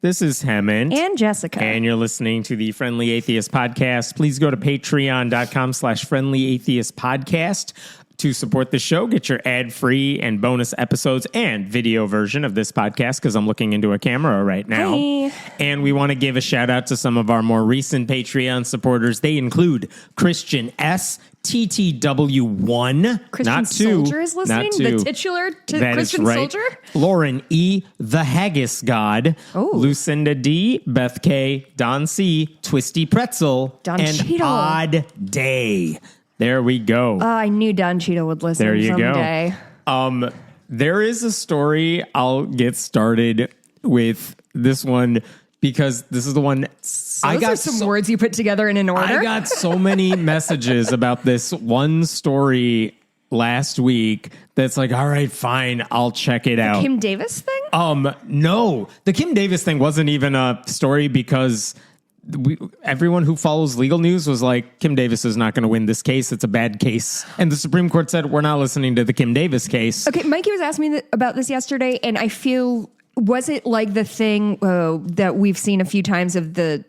This is Hemant. And Jessica. And you're listening to the Friendly Atheist Podcast. Please go to patreon.com/friendlyatheistpodcast to support the show. Get your ad-free and bonus episodes and video version of this podcast, because I'm looking into a camera right now. Hi. And we want to give a shout-out to some of our more recent Patreon supporters. They include Christian S., TTW1, Christian not two, Soldier is listening? not two. The titular That Christian is right. Soldier? Lauren E., The Haggis God, Ooh. Lucinda D., Beth K., Don C., Twisty Pretzel, Don and Cheadle. Odd Day. There we go. I knew Don Cheadle would listen There you someday. go. There is a story. I'll get started with this one because this is the one Those are some words you put together in an order. I got so many messages about this one story last week that's like, all right, fine, I'll check it out. Kim Davis thing? No, the Kim Davis thing wasn't even a story because everyone who follows legal news was like, Kim Davis is not going to win this case. It's a bad case. And the Supreme Court said, we're not listening to the Kim Davis case. Okay, Mikey was asking me about this yesterday, and I feel, was it like the thing that we've seen a few times of the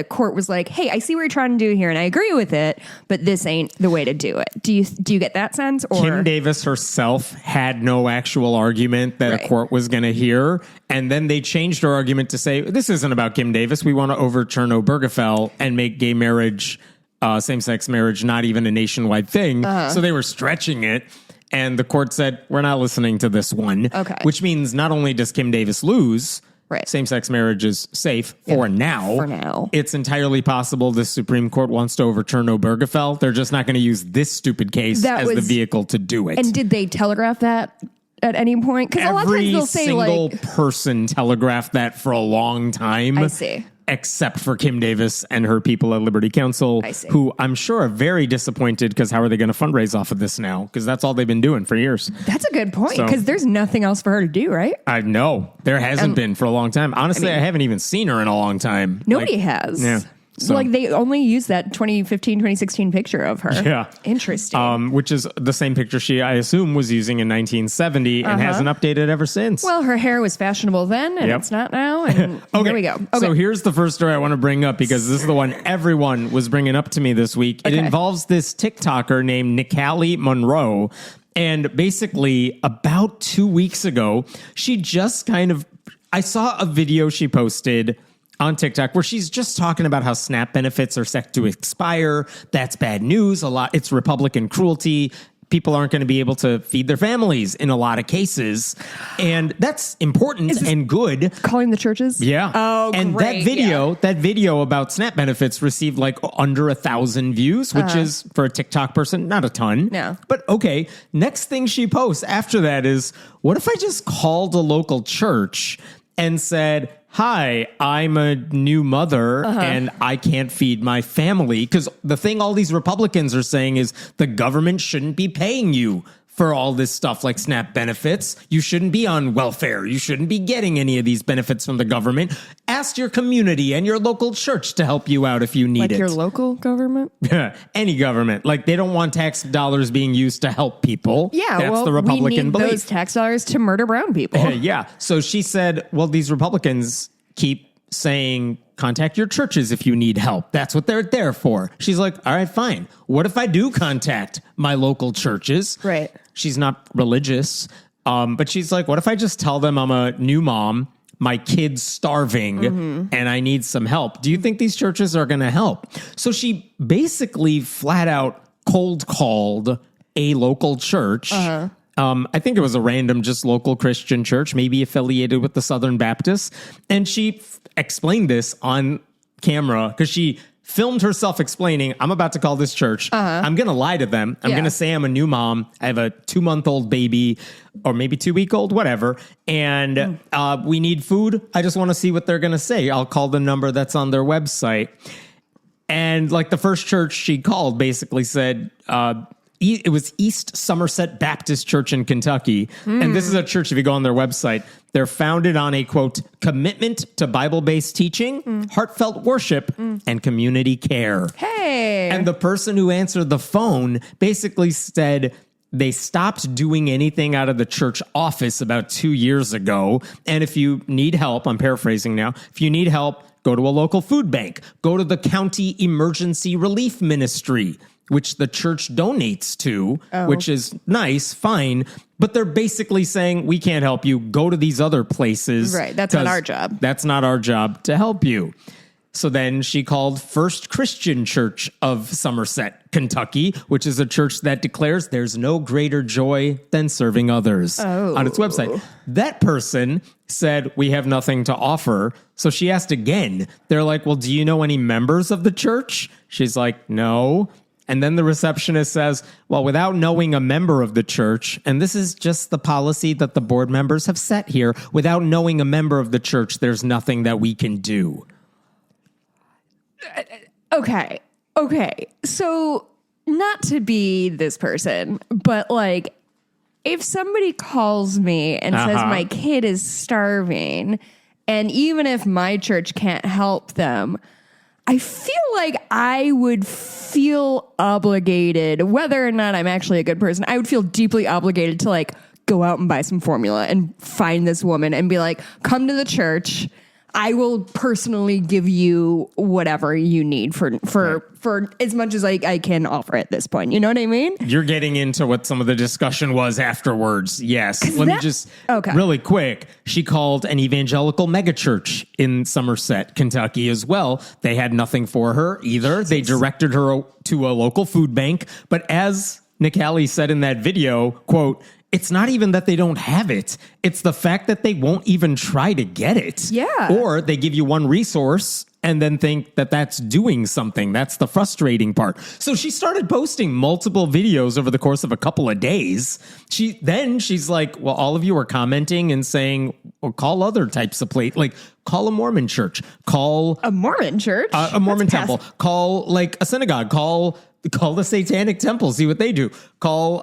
court was like, hey, I see what you're trying to do here, and I agree with it, but this ain't the way to do it. Do you get that sense? Or Kim Davis herself had no actual argument that Right. a court was going to hear. And then they changed her argument to say, this isn't about Kim Davis. We want to overturn Obergefell and make gay marriage, same-sex marriage, not even a nationwide thing. So they were stretching it. And the court said, we're not listening to this one. Okay. Which means not only does Kim Davis lose, Right. same-sex marriage is safe for now. For now. It's entirely possible the Supreme Court wants to overturn Obergefell. They're just not going to use this stupid case as the vehicle to do it. And did they telegraph that at any point? Because a lot of times they'll say, single like, person telegraphed that for a long time. I see. Except for Kim Davis and her people at Liberty Counsel, I see. who I'm sure are very disappointed because how are they going to fundraise off of this now? Because that's all they've been doing for years. That's a good point, because there's nothing else for her to do, right? I know. There hasn't been for a long time. Honestly, I haven't even seen her in a long time. Nobody has. Yeah. So. Like, they only used that 2015, 2016 picture of her. Yeah. Interesting. Which is the same picture she, I assume, was using in 1970 and hasn't updated ever since. Well, her hair was fashionable then, and it's not now. And Okay. Here we go. Okay. So here's the first story I want to bring up, because this is the one everyone was bringing up to me this week. It involves this TikToker named Nikali Monroe. And basically, about 2 weeks ago, she just I saw a video she posted on TikTok where she's just talking about how SNAP benefits are set to expire. That's bad news. It's Republican cruelty. People aren't going to be able to feed their families in a lot of cases. And that's important and good. Calling the churches? Yeah. Oh, and great. that video about SNAP benefits received like under 1,000 views, which is, for a TikTok person, not a ton. No. But okay, next thing she posts after that is, what if I just called a local church and said, hi, I'm a new mother and I can't feed my family? Because the thing all these Republicans are saying is the government shouldn't be paying you for all this stuff like SNAP benefits. You shouldn't be on welfare. You shouldn't be getting any of these benefits from the government. Ask your community and your local church to help you out if you need Like it. your local government? Any government. Like, they don't want tax dollars being used to help people. Yeah, That's the Republican we need belief. those tax dollars to murder brown people. Yeah. So she said, well, these Republicans keep saying, contact your churches if you need help. That's what they're there for. She's like, all right, fine. What if I do contact my local churches? Right. She's not religious. But she's like, what if I just tell them I'm a new mom, my kid's starving, and I need some help? Do you think these churches are going to help? So she basically flat out cold called a local church. I think it was a random, just local Christian church, maybe affiliated with the Southern Baptists. And she explained this on camera because she filmed herself explaining, I'm about to call this church. I'm going to lie to them. I'm going to say I'm a new mom. I have a 2-month-old baby, or maybe 2-week-old, whatever. And we need food. I just want to see what they're going to say. I'll call the number that's on their website. And like the first church she called basically said, it was East Somerset Baptist Church in Kentucky. And this is a church, if you go on their website, they're founded on a, quote, commitment to Bible-based teaching, heartfelt worship, and community care. Hey. And the person who answered the phone basically said, They stopped doing anything out of the church office about 2 years ago. And if you need help, I'm paraphrasing now, if you need help, go to a local food bank, go to the county emergency relief ministry, which the church donates to, which is nice, fine. But they're basically saying, we can't help you. Go to these other places. Right. That's not our job. That's not our job to help you. So then she called First Christian Church of Somerset, Kentucky, which is a church that declares there's no greater joy than serving others on its website. That person said, we have nothing to offer. So she asked again. They're like, well, do you know any members of the church? She's like, no. And then the receptionist says, well, without knowing a member of the church, and this is just the policy that the board members have set here, without knowing a member of the church, there's nothing that we can do. Okay. So not to be this person, but like if somebody calls me and says my kid is starving, and even if my church can't help them, I feel like I would feel obligated, whether or not I'm actually a good person, I would feel deeply obligated to like go out and buy some formula and find this woman and be like, come to the church. I will personally give you whatever you need for as much as I can offer at this point. You know what I mean? You're getting into what some of the discussion was afterwards. Yes. Let me just really quick. She called an evangelical megachurch in Somerset, Kentucky as well. They had nothing for her either. They directed her to a local food bank. But as Nick Alley said in that video, quote, it's not even that they don't have it. It's the fact that they won't even try to get it. Yeah. Or they give you one resource and then think that that's doing something. That's the frustrating part. So she started posting multiple videos over the course of a couple of days. She's like, well, all of you are commenting and saying, well, call other types of like call a Mormon church, call a Mormon church, a Mormon temple, call like a synagogue, call the Satanic Temple, see what they do, call,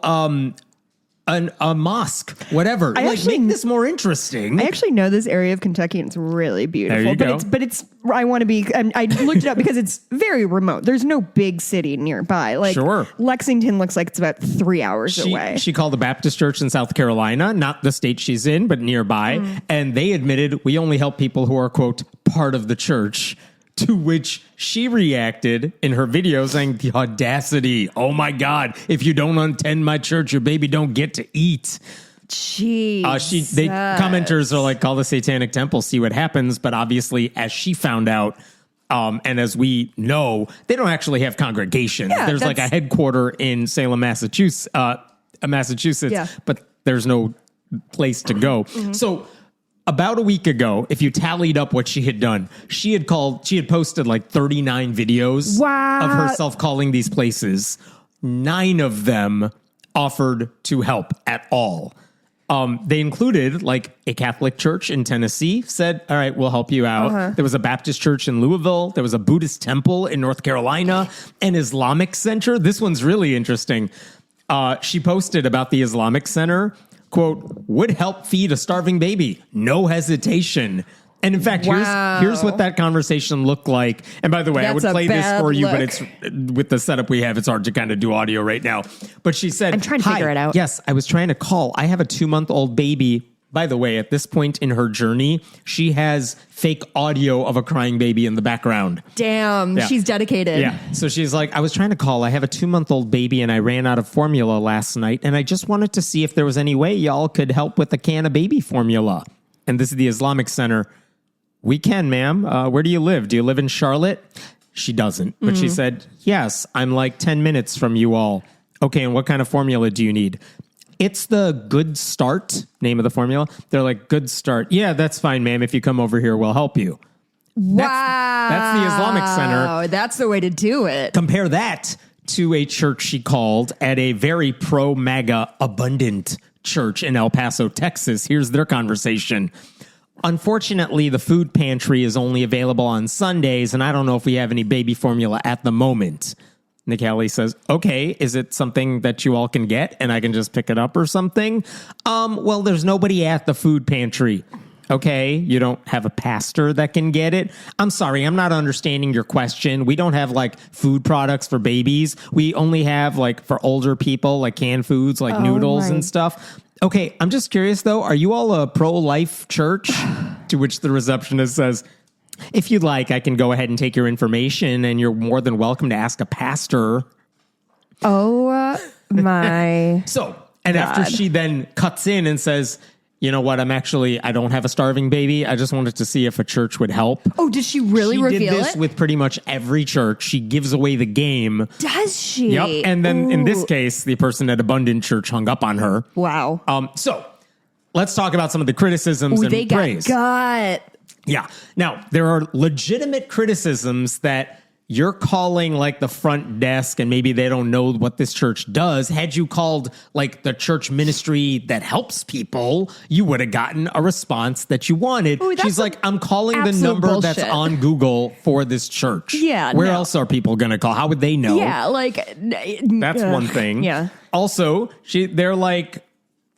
a mosque, whatever. Make this more interesting. I actually know this area of Kentucky and it's really beautiful. There you go. I want to be, I looked it up because it's very remote. There's no big city nearby. Like Lexington looks like it's about 3 hours away. She called a Baptist church in South Carolina, not the state she's in, but nearby. And they admitted, we only help people who are, quote, part of the church. To which she reacted in her video saying, the audacity. Oh, my God. If you don't attend my church, your baby don't get to eat. Jeez. Commenters are like, call the Satanic Temple, see what happens. But obviously, as she found out, and as we know, they don't actually have congregations. Yeah, there's like a headquarter in Salem, Massachusetts, but there's no place to go. So about a week ago, if you tallied up what she had done, she had posted like 39 videos of herself calling these places. 9 of them offered to help at all. They included like a Catholic church in Tennessee said, all right, we'll help you out. There was a Baptist church in Louisville. There was a Buddhist temple in North Carolina, an Islamic center. This one's really interesting. She posted about the Islamic center. Quote, would help feed a starving baby. No hesitation. And in fact, here's what that conversation looked like. And by the way, I would play this for you, but it's with the setup we have, it's hard to kind of do audio right now. But she said, I'm trying to figure it out. Yes, I was trying to call. I have a 2-month-old baby. By the way, at this point in her journey, she has fake audio of a crying baby in the background. Damn, she's dedicated. Yeah. So she's like, I was trying to call. I have a 2-month-old baby and I ran out of formula last night. And I just wanted to see if there was any way y'all could help with a can of baby formula. And this is the Islamic Center. We can, ma'am. Where do you live? Do you live in Charlotte? She doesn't. But she said, yes, I'm like 10 minutes from you all. Okay, and what kind of formula do you need? It's the Good Start, name of the formula. They're like, Good Start. Yeah, that's fine, ma'am. If you come over here, we'll help you. That's the Islamic Center. That's the way to do it. Compare that to a church she called at a very pro-MAGA abundant church in El Paso, Texas. Here's their conversation. Unfortunately, the food pantry is only available on Sundays, and I don't know if we have any baby formula at the moment. Nick Alley says, okay, is it something that you all can get and I can just pick it up or something? Well, there's nobody at the food pantry. Okay, you don't have a pastor that can get it. I'm sorry, I'm not understanding your question. We don't have like food products for babies. We only have like for older people, like canned foods, like noodles and stuff. Okay, I'm just curious though, are you all a pro-life church? To which the receptionist says, if you'd like, I can go ahead and take your information and you're more than welcome to ask a pastor. Oh my. So, and after she then cuts in and says, you know what, I don't have a starving baby. I just wanted to see if a church would help. Oh, did she really reveal it? She did this with pretty much every church. She gives away the game. Does she? Yep. And then in this case, the person at Abundant Church hung up on her. Wow. So let's talk about some of the criticisms and praise. Yeah. Now, there are legitimate criticisms that you're calling like the front desk and maybe they don't know what this church does. Had you called like the church ministry that helps people, you would have gotten a response that you wanted. Ooh, she's like, I'm calling the number bullshit. that's on Google for this church. Yeah. Where else are people going to call? How would they know? Yeah. Like, that's one thing. Yeah. Also, they're like,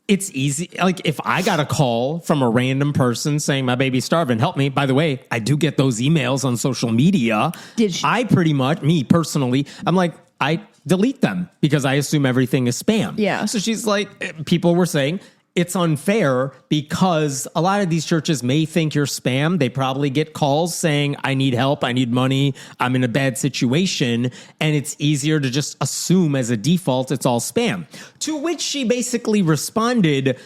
it's easy. Like if I got a call from a random person saying my baby's starving, help me. By the way, I do get those emails on social media. Did she? I pretty much, me personally, I'm like, I delete them because I assume everything is spam. Yeah. So she's like, people were saying it's unfair because a lot of these churches may think you're spam. They probably get calls saying, I need help. I need money. I'm in a bad situation. And it's easier to just assume as a default, it's all spam. To which she basically responded,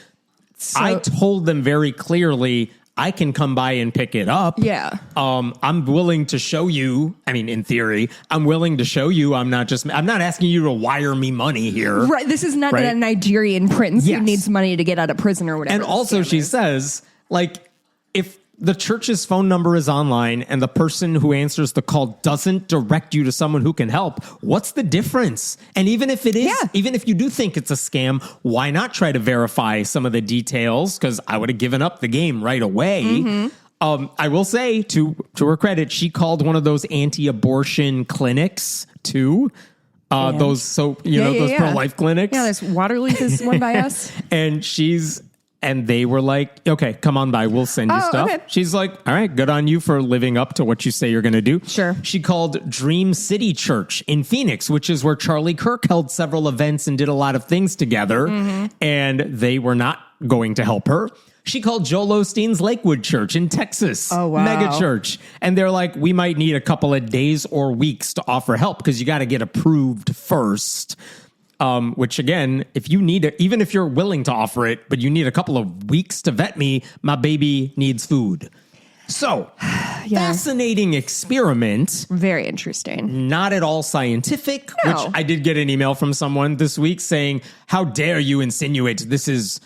I told them very clearly, I can come by and pick it up. Yeah. I'm willing to show you. I mean, in theory, I'm willing to show you. I'm not asking you to wire me money here. Right. This is not a Nigerian prince who needs money to get out of prison or whatever. And also she says, like, if the church's phone number is online and the person who answers the call doesn't direct you to someone who can help, what's the difference? And even if it is, even if you do think it's a scam, why not try to verify some of the details? Because I would have given up the game right away. Mm-hmm. I will say, to her credit, she called one of those anti-abortion clinics too. Those pro-life clinics. Yeah, there's Waterleaf is one by us. And they were like, okay, come on by. We'll send you stuff. Okay. She's like, all right, good on you for living up to what you say you're going to do. Sure. She called Dream City Church in Phoenix, which is where Charlie Kirk held several events and did a lot of things together. Mm-hmm. And they were not going to help her. She called Joel Osteen's Lakewood Church in Texas. Oh, wow. Mega church. And they're like, we might need a couple of days or weeks to offer help because you got to get approved first. Which again, if you need it, even if you're willing to offer it, but you need a couple of weeks to vet me, my baby needs food. So, fascinating experiment. Very interesting. Not at all scientific, which I did get an email from someone this week saying, how dare you insinuate this is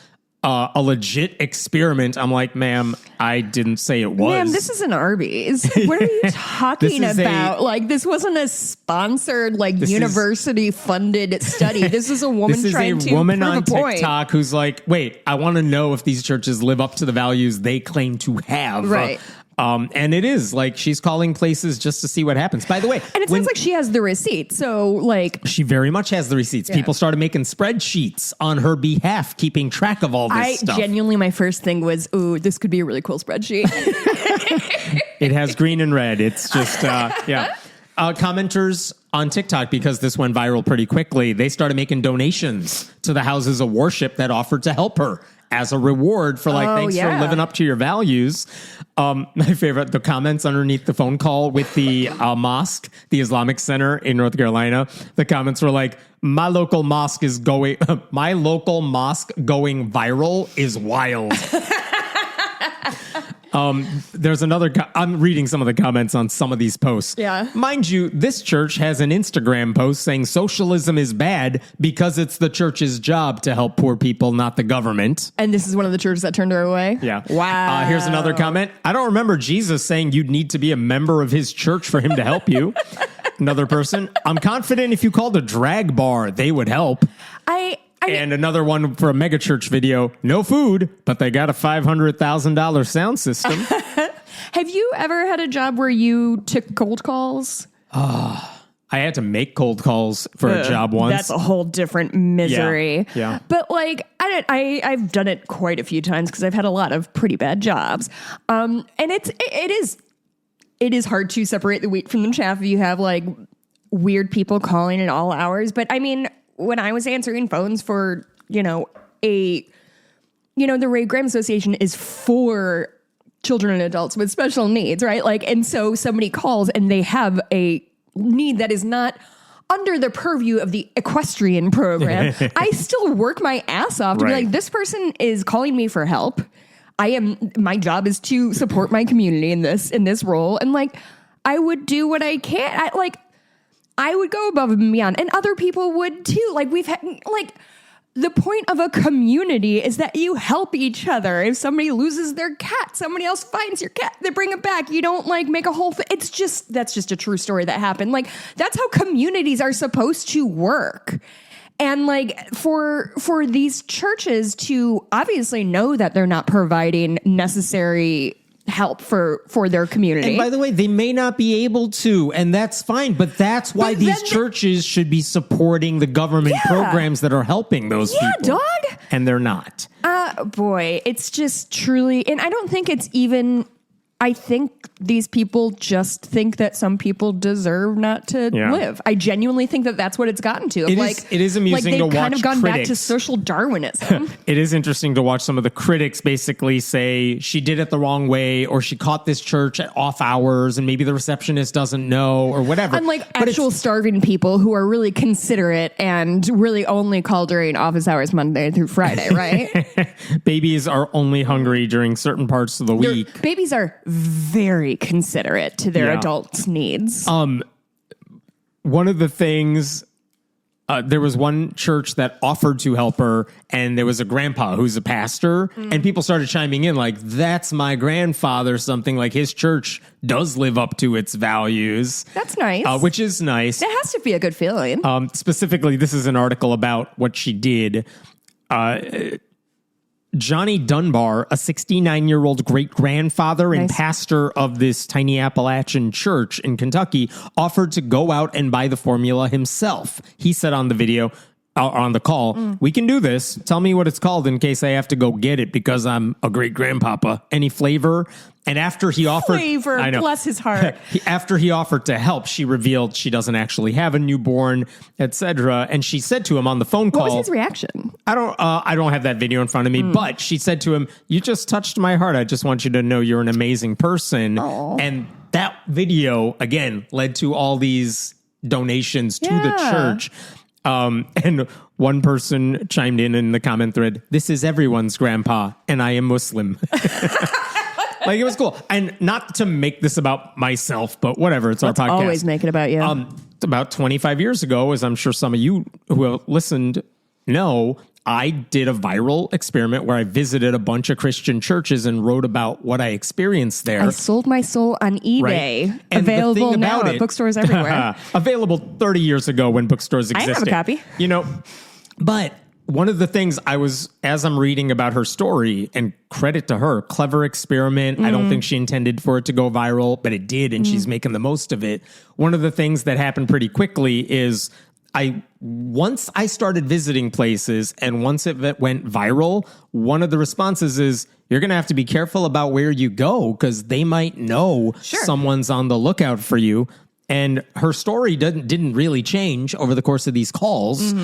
a legit experiment. I'm like, ma'am, I didn't say it was. Ma'am, this is an Arby's. What are you talking about? This wasn't a sponsored, university-funded study. This is a woman trying to prove a point. This is a woman on TikTok who's like, wait, I want to know if these churches live up to the values they claim to have. Right. And it is like she's calling places just to see what happens. By the way, and it sounds like she has the receipt. So she very much has the receipts. Yeah. People started making spreadsheets on her behalf, keeping track of all this stuff. Genuinely, my first thing was, ooh, this could be a really cool spreadsheet. It has green and red. It's just, commenters on TikTok, because this went viral pretty quickly, they started making donations to the houses of worship that offered to help her as a reward for thanks for living up to your values. My favorite, the comments underneath the phone call with the mosque, the Islamic Center in North Carolina, the comments were like, my local mosque going viral is wild. There's another, I'm reading some of the comments on some of these posts. Yeah. Mind you, this church has an Instagram post saying socialism is bad because it's the church's job to help poor people, not the government. And this is one of the churches that turned her away? Yeah. Wow. Here's another comment. I don't remember Jesus saying you'd need to be a member of his church for him to help you. Another person. I'm confident if you called a drag bar, they would help. And another one for a megachurch video, no food, but they got a $500,000 sound system. Have you ever had a job where you took cold calls? I I had to make cold calls for a job once. That's a whole different misery. Yeah. But like, I've done it quite a few times because I've had a lot of pretty bad jobs. And it is hard to separate the wheat from the chaff if you have like weird people calling at all hours. But I mean, when I was answering phones for, the Ray Graham Association is for children and adults with special needs, right? Like, and so somebody calls and they have a need that is not under the purview of the equestrian program. I still work my ass off to be like, this person is calling me for help. My job is to support my community in this role. And like, I would do what I can. I would go above and beyond, and other people would too. Like we've had, like, the point of a community is that you help each other. If somebody loses their cat, somebody else finds your cat, they bring it back. You don't like make a whole thing. That's just a true story that happened. Like, that's how communities are supposed to work. And like for these churches to obviously know that they're not providing necessary help for their community. And by the way, they may not be able to, and that's fine, but that's why these churches should be supporting the government programs that are helping those people. Yeah, dog. And they're not. Boy, it's just truly, and I don't think it's even, I think these people just think that some people deserve not to live. I genuinely think that that's what it's gotten to. It is amusing to watch. They've kind of gone critics. back to social Darwinism. It is interesting to watch some of the critics basically say she did it the wrong way, or she caught this church at off hours and maybe the receptionist doesn't know, or whatever. Unlike actual starving people who are really considerate and really only call during office hours Monday through Friday, right? Babies are only hungry during certain parts of the week. Babies are very considerate to their adults' needs. One of the things, there was one church that offered to help her, and there was a grandpa who's a pastor, and people started chiming in like, that's my grandfather, something like his church does live up to its values. That's nice. Which is nice. It has to be a good feeling. Specifically, this is an article about what she did. Johnny Dunbar, a 69-year-old great-grandfather and pastor of this tiny Appalachian church in Kentucky, offered to go out and buy the formula himself. He said on the video, on the call, we can do this. Tell me what it's called in case I have to go get it because I'm a great-grandpapa. Any flavor? And after he offered... Flavor, bless his heart. After he offered to help, she revealed she doesn't actually have a newborn, etc. And she said to him on the phone call... What was his reaction? I don't have that video in front of me, but she said to him, you just touched my heart. I just want you to know you're an amazing person. Aww. And that video, again, led to all these donations to the church. And one person chimed in the comment thread, this is everyone's grandpa, and I am Muslim. Like, it was cool. And not to make this about myself, but whatever, it's our podcast. Always make it about you. About 25 years ago, as I'm sure some of you who have listened know, I did a viral experiment where I visited a bunch of Christian churches and wrote about what I experienced there. I sold my soul on eBay. Right. Available now at bookstores everywhere. Available 30 years ago when bookstores existed. I have a copy. But one of the things as I'm reading about her story, and credit to her, clever experiment. I don't think she intended for it to go viral, but it did, and she's making the most of it. One of the things that happened pretty quickly is once I started visiting places and once it went viral, one of the responses is, you're going to have to be careful about where you go because they might know someone's on the lookout for you. And her story didn't really change over the course of these calls.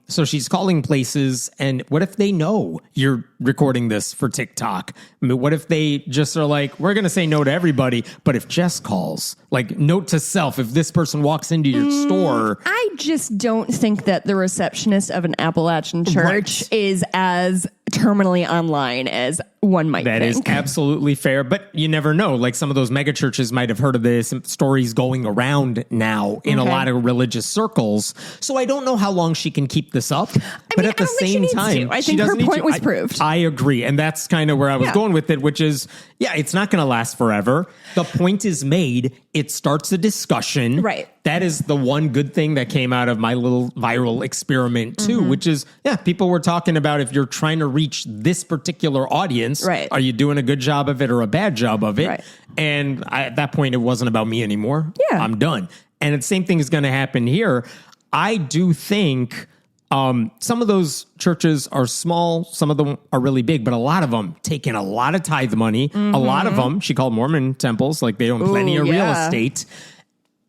So she's calling places, and what if they know you're recording this for TikTok? I mean, what if they just are like, we're going to say no to everybody, but if Jess calls, like, note to self, if this person walks into your store. I just don't think that the receptionist of an Appalachian church is as terminally online as one might think. That is absolutely fair, but you never know. Like, some of those mega churches might have heard of this, stories going around now in a lot of religious circles. So I don't know how long she can keep this up, but at the same time, I think her point was proved. I agree, and that's kind of where I was going with it, which is, it's not going to last forever. The point is made. It starts a discussion. Right. That is the one good thing that came out of my little viral experiment too, which is, people were talking about if you're trying to reach this particular audience, are you doing a good job of it or a bad job of it? Right. And at that point, it wasn't about me anymore. Yeah. I'm done. And the same thing is going to happen here. I do think some of those churches are small. Some of them are really big, but a lot of them take in a lot of tithe money. A lot of them, she called Mormon temples, like they own plenty of real estate.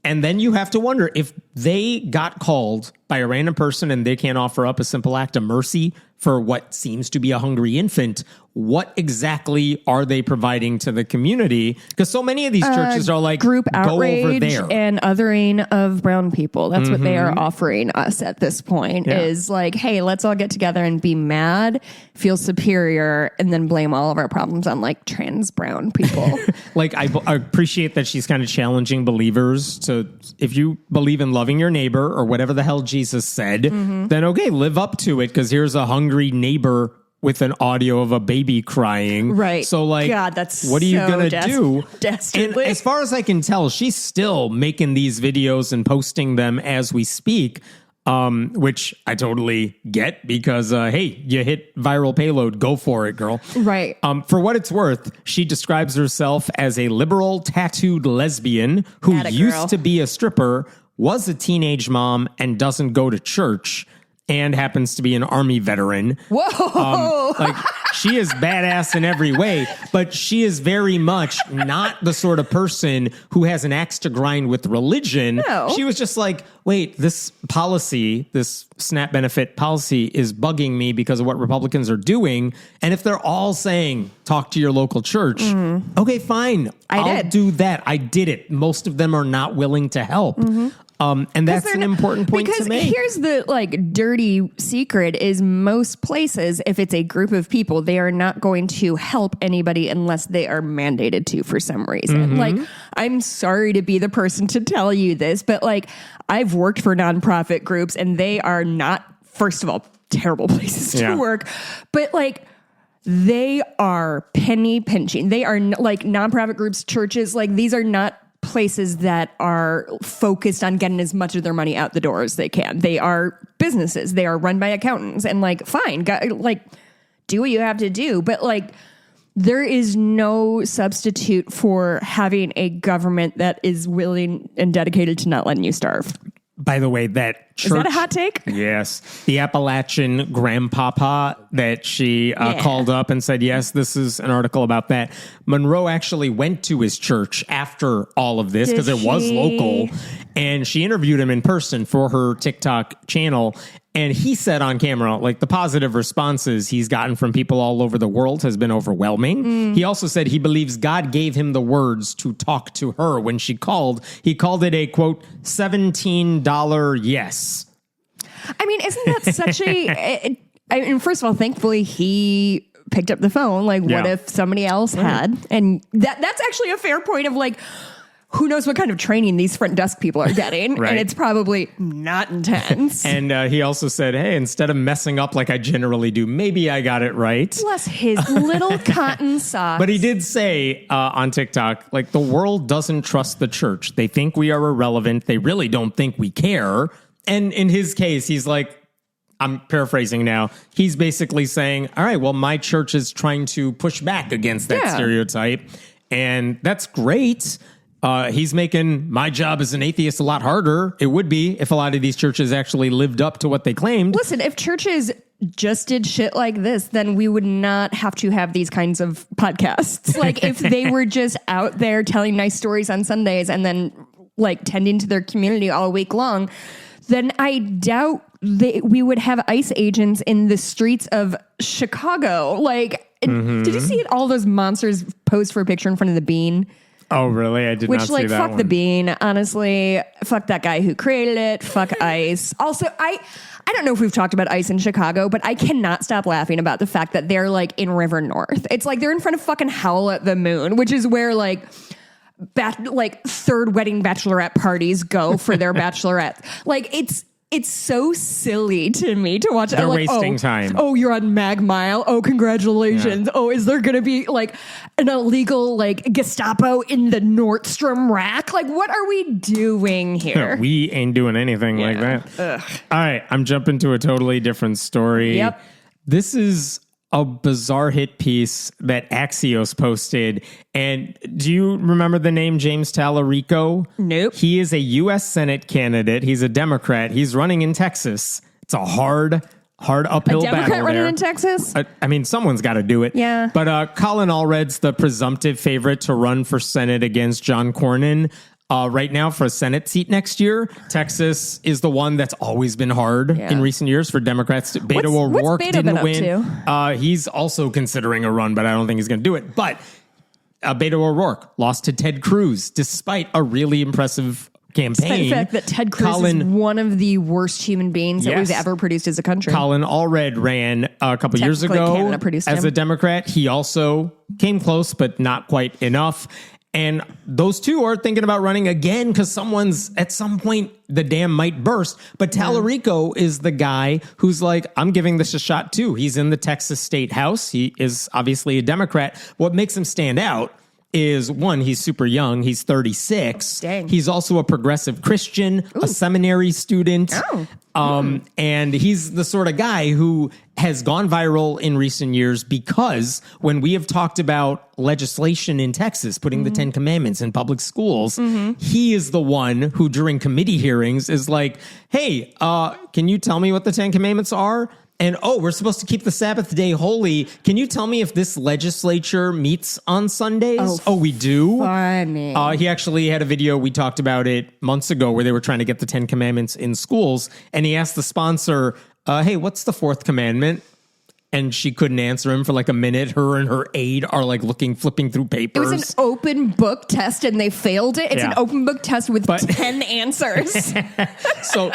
And then you have to wonder if they got called by a random person and they can't offer up a simple act of mercy for what seems to be a hungry infant. What exactly are they providing to the community? Because so many of these churches are like, group go outrage over there. and othering of brown people. That's what they are offering us at this point is like, hey, let's all get together and be mad, feel superior, and then blame all of our problems on like trans brown people. Like, I appreciate that she's kind of challenging believers to, if you believe in loving your neighbor or whatever the hell Jesus said, then okay, live up to it, because here's a hungry neighbor with an audio of a baby crying. Right. So like, God, that's what are you so going to do? Dastardly. And as far as I can tell, she's still making these videos and posting them as we speak. Which I totally get because, hey, you hit viral payload, go for it, girl. Right. For what it's worth, she describes herself as a liberal tattooed lesbian who used to be a stripper, was a teenage mom, and doesn't go to church, and happens to be an Army veteran. Whoa! Like, she is badass in every way, but she is very much not the sort of person who has an axe to grind with religion. No. She was just like, wait, this policy, this SNAP benefit policy is bugging me because of what Republicans are doing. And if they're all saying, talk to your local church, okay, fine. I'll do that. I did it. Most of them are not willing to help. And that's an important point to make. Because here's the like dirty secret is most places, if it's a group of people, they are not going to help anybody unless they are mandated to for some reason. Like, I'm sorry to be the person to tell you this, but like I've worked for nonprofit groups and they are not, first of all, terrible places to work, but like they are penny pinching. They are like nonprofit groups, churches, like these are not places that are focused on getting as much of their money out the door as they can. They are businesses. They are run by accountants, and like, fine, like do what you have to do. But like, there is no substitute for having a government that is willing and dedicated to not letting you starve. By the way, that church... Is that a hot take? Yes. The Appalachian grandpapa that she called up and said, yes, this is an article about that. Monroe actually went to his church after all of this because it was local. And she interviewed him in person for her TikTok channel. And he said on camera, like, the positive responses he's gotten from people all over the world has been overwhelming. He also said he believes God gave him the words to talk to her when she called. He called it a, quote, $17 yes. I mean, isn't that such a... I mean, first of all, thankfully, he picked up the phone. Like, what if somebody else had? And that's actually a fair point of, like... Who knows what kind of training these front desk people are getting, and it's probably not intense. And he also said, hey, instead of messing up like I generally do, maybe I got it right. Bless his little cotton socks. But he did say on TikTok, like, the world doesn't trust the church. They think we are irrelevant. They really don't think we care. And in his case, he's like, I'm paraphrasing now. He's basically saying, all right, well, my church is trying to push back against that stereotype. And that's great. He's making my job as an atheist a lot harder. It would be if a lot of these churches actually lived up to what they claimed. Listen, if churches just did shit like this, then we would not have to have these kinds of podcasts. Like, if they were just out there telling nice stories on Sundays and then like tending to their community all week long, then I doubt we would have ICE agents in the streets of Chicago. Like, did you see all those monsters pose for a picture in front of the Bean? Oh, really? I did not see that one. Which, like, fuck the Bean. Honestly, fuck that guy who created it. Fuck ICE. Also, I don't know if we've talked about ICE in Chicago, but I cannot stop laughing about the fact that they're, like, in River North. It's like they're in front of fucking Howl at the Moon, which is where, like, third wedding bachelorette parties go for their bachelorette. Like, it's so silly to me to watch. They're like, wasting time. Oh, you're on Mag Mile. Oh, congratulations. Yeah. Oh, is there going to be like an illegal like Gestapo in the Nordstrom rack? Like, what are we doing here? We ain't doing anything like that. Ugh. All right, I'm jumping to a totally different story. Yep. This is a bizarre hit piece that Axios posted. And do you remember the name James Talarico? Nope. He is a U.S. Senate candidate. He's a Democrat. He's running in Texas. It's a hard uphill battle. A Democrat running there. in Texas? I mean, someone's got to do it. Yeah. But Colin Allred's the presumptive favorite to run for Senate against John Cornyn. Right now for a Senate seat next year. Texas is the one that's always been hard in recent years for Democrats. Beto O'Rourke didn't win. He's also considering a run, but I don't think he's going to do it. But Beto O'Rourke lost to Ted Cruz despite a really impressive campaign. The fact that Ted Cruz is one of the worst human beings that we've ever produced as a country. Colin Allred ran a couple years ago as a Democrat. He also came close, but not quite enough. And those two are thinking about running again because someone's at some point the dam might burst. But Talarico is the guy who's like, I'm giving this a shot too. He's in the Texas State House. He is obviously a Democrat. What makes him stand out is, one, he's super young. He's 36. Dang. He's also a progressive Christian, a seminary student. And he's the sort of guy who has gone viral in recent years because when we have talked about legislation in Texas, putting the 10 Commandments in public schools, he is the one who during committee hearings is like, hey, can you tell me what the 10 Commandments are? And, we're supposed to keep the Sabbath day holy. Can you tell me if this legislature meets on Sundays? Oh, we do? Funny. He actually had a video, we talked about it months ago, where they were trying to get the 10 Commandments in schools. And he asked the sponsor, hey, what's the fourth commandment? And she couldn't answer him for like a minute. Her and her aide are like flipping through papers. It was an open book test and they failed it. It's an open book test with 10 answers. So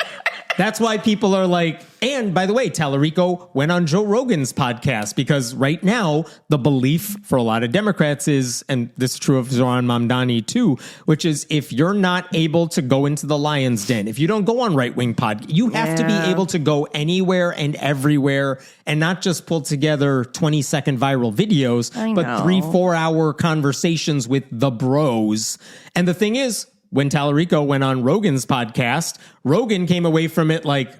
that's why people are like, and by the way, Talarico went on Joe Rogan's podcast because right now the belief for a lot of Democrats is, and this is true of Zohran Mamdani too, which is if you're not able to go into the lion's den, if you don't go on right-wing podcasts, you have to be able to go anywhere and everywhere and not just pull together 20-second viral videos, but 3-4 hour conversations with the bros. And the thing is, when Talarico went on Rogan's podcast, Rogan came away from it like,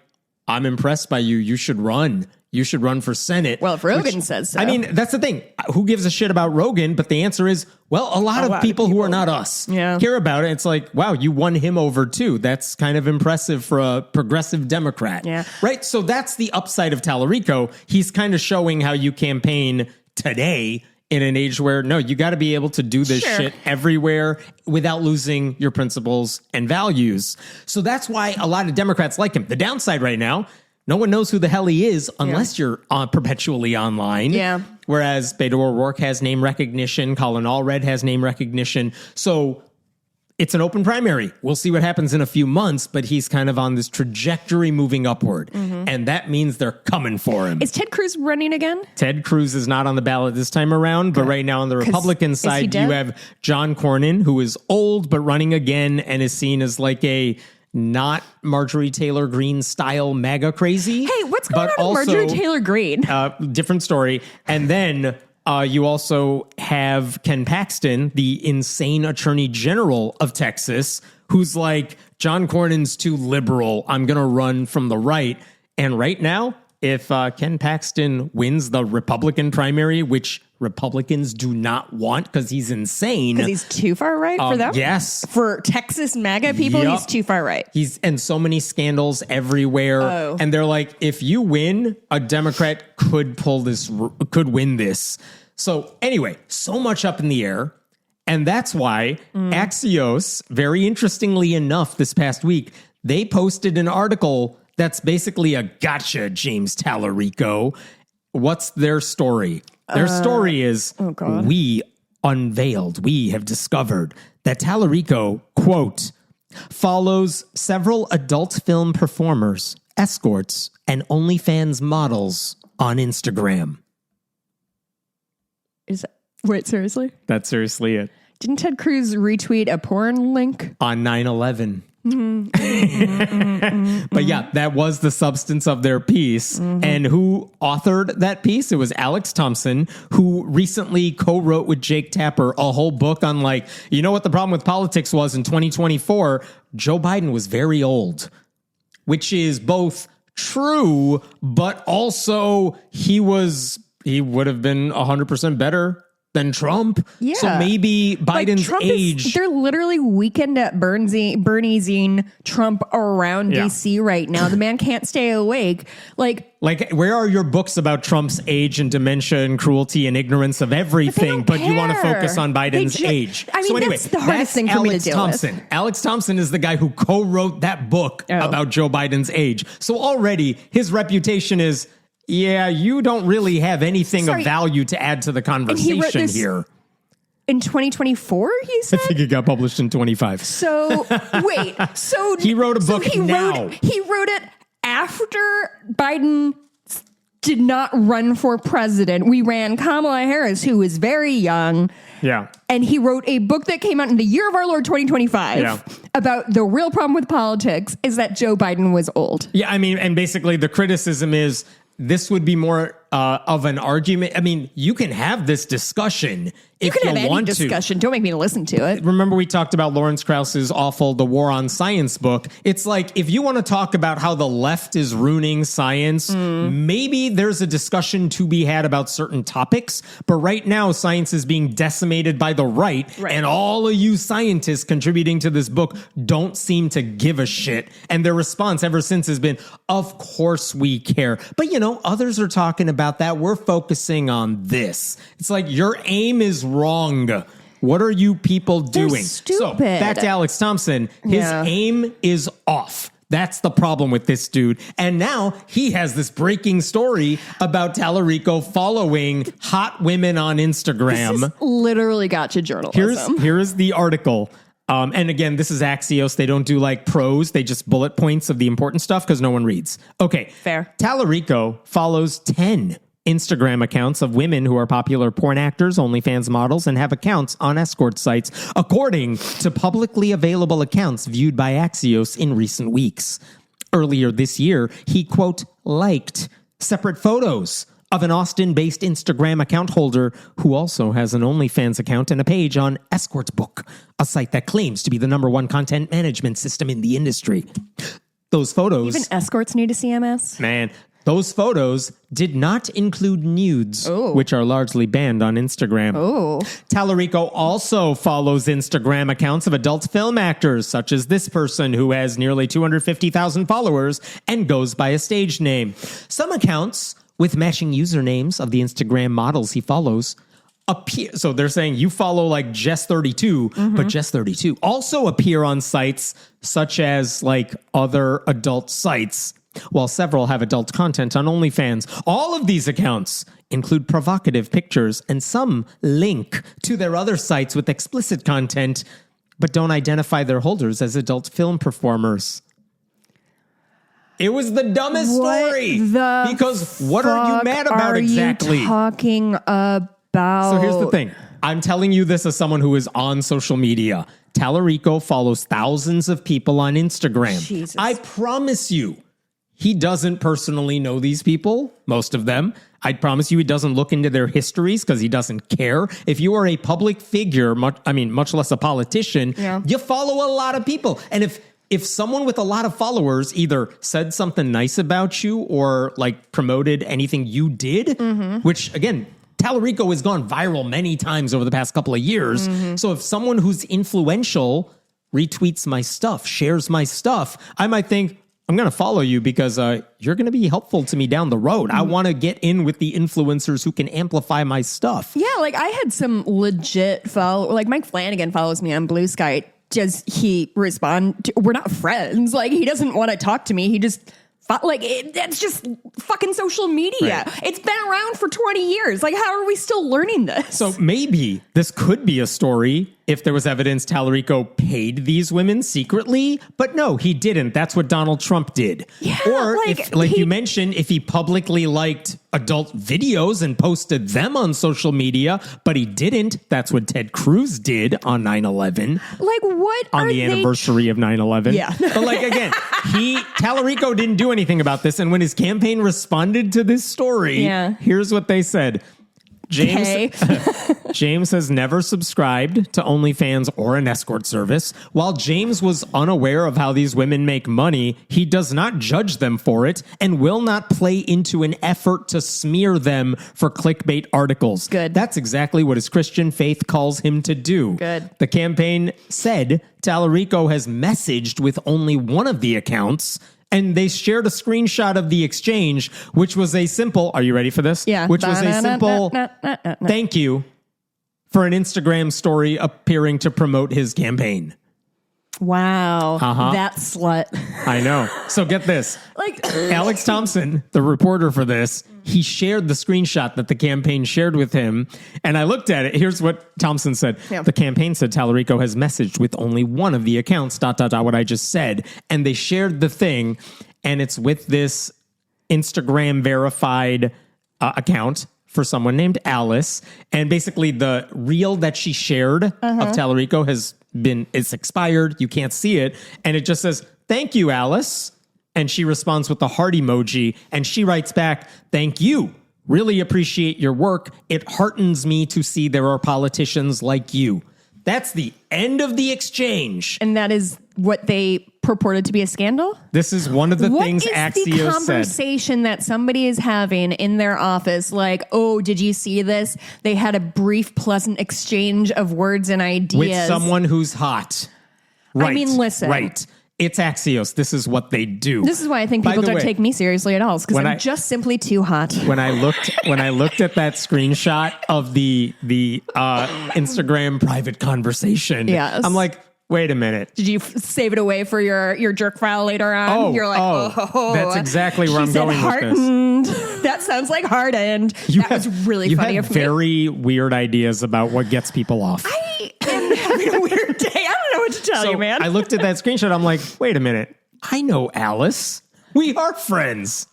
I'm impressed by you. You should run. You should run for Senate. Well, if Rogan says so. I mean, that's the thing. Who gives a shit about Rogan? But the answer is, well, a lot of people who are not us care about it. It's like, wow, you won him over too. That's kind of impressive for a progressive Democrat. Yeah. Right? So that's the upside of Talarico. He's kind of showing how you campaign today in an age where, no, you got to be able to do this shit everywhere without losing your principles and values. So that's why a lot of Democrats like him. The downside right now, no one knows who the hell he is unless you're perpetually online. Yeah. Whereas Beto O'Rourke has name recognition. Colin Allred has name recognition. So it's an open primary. We'll see what happens in a few months, but he's kind of on this trajectory moving upward. And that means they're coming for him. Is Ted Cruz running again? Ted Cruz is not on the ballot this time around, but right now on the Republican side, you have John Cornyn, who is old, but running again and is seen as like a not Marjorie Taylor Greene style MAGA crazy. Hey, what's going on with Marjorie Taylor Greene? Different story. And then you also have Ken Paxton, the insane attorney general of Texas, who's like, John Cornyn's too liberal. I'm going to run from the right. And right now, if Ken Paxton wins the Republican primary, which Republicans do not want because he's insane. Because he's too far right for them? Yes. For Texas MAGA people, he's too far right. And so many scandals everywhere. And they're like, if you win, a Democrat could win this. So anyway, so much up in the air. And that's why Axios, very interestingly enough, this past week, they posted an article that's basically a gotcha, James Talarico. What's their story? Their story is, we have discovered that Talarico, quote, follows several adult film performers, escorts, and OnlyFans models on Instagram. Wait, seriously? That's seriously it. Didn't Ted Cruz retweet a porn link? On 9/11. But yeah, that was the substance of their piece. And who authored that piece? It was Alex Thompson, who recently co-wrote with Jake Tapper a whole book on like, you know what the problem with politics was in 2024? Joe Biden was very old, which is both true, but also he was he would have been 100% better than Trump. Yeah. So maybe Biden's Trump age. They're literally weekend at Bernie'sing Trump around DC right now. The man can't stay awake. Like, where are your books about Trump's age and dementia and cruelty and ignorance of everything? But you want to focus on Biden's age. I mean, so anyway, that's the hardest thing for me to deal with. Alex Thompson is the guy who co-wrote that book about Joe Biden's age. So already his reputation is, yeah, you don't really have anything of value to add to the conversation here. In 2024, he said? I think it got published in 25. So, wait. So he wrote a book now. He wrote it after Biden did not run for president. We ran Kamala Harris, who was very young. Yeah. And he wrote a book that came out in the year of our Lord 2025 about the real problem with politics is that Joe Biden was old. Yeah, I mean, and basically the criticism is this would be more of an argument. I mean, you can have this discussion if you want to. You can have any discussion. Don't make me listen to it. Remember we talked about Lawrence Krauss's awful The War on Science book. It's like, if you want to talk about how the left is ruining science, maybe there's a discussion to be had about certain topics. But right now, science is being decimated by the right. And all of you scientists contributing to this book don't seem to give a shit. And their response ever since has been, of course we care. But, you know, others are talking about that. We're focusing on this. It's like, your aim is wrong. What are you people doing? They're stupid. So back to Alex Thompson. His aim is off. That's the problem with this dude. And now he has this breaking story about Talarico following hot women on Instagram. This is literally gotcha journalism. Here's the article. And again, this is Axios. They don't do like prose. They just bullet points of the important stuff because no one reads. Okay. Fair. Talarico follows 10 Instagram accounts of women who are popular porn actors, OnlyFans models, and have accounts on escort sites, according to publicly available accounts viewed by Axios in recent weeks. Earlier this year, he, quote, liked separate photos of an Austin-based Instagram account holder who also has an OnlyFans account and a page on Escorts Book, a site that claims to be the #1 content management system in the industry. Those photos... Even escorts need a CMS? Man, those photos did not include nudes, which are largely banned on Instagram. Talarico also follows Instagram accounts of adult film actors, such as this person who has nearly 250,000 followers and goes by a stage name. Some accounts with matching usernames of the Instagram models he follows appear. So they're saying you follow like Jess32, but Jess32 also appear on sites such as like other adult sites, while several have adult content on OnlyFans. All of these accounts include provocative pictures and some link to their other sites with explicit content, but don't identify their holders as adult film performers. It was the dumbest story. Because what are you mad about exactly? What are you talking about? So here's the thing. I'm telling you this as someone who is on social media. Talarico follows thousands of people on Instagram. Jesus. I promise you, he doesn't personally know these people, most of them. I promise you he doesn't look into their histories because he doesn't care. If you are a public figure, much less a politician, you follow a lot of people. And if someone with a lot of followers either said something nice about you or like promoted anything you did, which again, Talarico has gone viral many times over the past couple of years. So if someone who's influential retweets my stuff, shares my stuff, I might think, I'm going to follow you because you're going to be helpful to me down the road. I want to get in with the influencers who can amplify my stuff. Yeah, like I had some legit like Mike Flanagan follows me on Blue Sky. Does he respond? We're not friends. Like, he doesn't want to talk to me. He just, that's just fucking social media. Right. It's been around for 20 years. Like, how are we still learning this? So maybe this could be a story if there was evidence Talarico paid these women secretly. But no, he didn't. That's what Donald Trump did. Yeah, or if you mentioned, if he publicly liked adult videos and posted them on social media, but he didn't. That's what Ted Cruz did on 9/11. Like, what on the anniversary of 9/11. Yeah. But like, again, Talarico didn't do anything about this. And when his campaign responded to this story, here's what they said. James, James has never subscribed to OnlyFans or an escort service. While James was unaware of how these women make money, he does not judge them for it and will not play into an effort to smear them for clickbait articles. Good. That's exactly what his Christian faith calls him to do. Good. The campaign said Talarico has messaged with only one of the accounts, and they shared a screenshot of the exchange, which was a simple, are you ready for this? Yeah. Which was a simple thank you for an Instagram story appearing to promote his campaign. Wow. That slut. I know. So get this. Like Alex Thompson, the reporter for this, he shared the screenshot that the campaign shared with him. And I looked at it. Here's what Thompson said. Yeah. The campaign said Talarico has messaged with only one of the accounts, ... what I just said. And they shared the thing. And it's with this Instagram verified account for someone named Alice. And basically the reel that she shared of Talarico it's expired. You can't see it. And it just says, thank you, Alice. And she responds with the heart emoji. And she writes back, thank you. Really appreciate your work. It heartens me to see there are politicians like you. That's the end of the exchange. And that is what they purported to be a scandal? This is one of the things Axios What is the conversation that somebody is having in their office? Like, oh, did you see this? They had a brief, pleasant exchange of words and ideas. With someone who's hot. Right. I mean, listen. Right. It's Axios. This is what they do. This is why I think people don't take me seriously at all, because I'm just simply too hot. When I looked at that screenshot of the Instagram private conversation, yes. I'm like, wait a minute. Did you save it away for your jerk file later on? You're like, that's exactly where I'm going hardened. with this. That sounds like hardened. That was really funny. You have very weird ideas about what gets people off. I am having a weird day. I don't know what to tell you, man. I looked at that screenshot. I'm like, wait a minute. I know Alice. We are friends.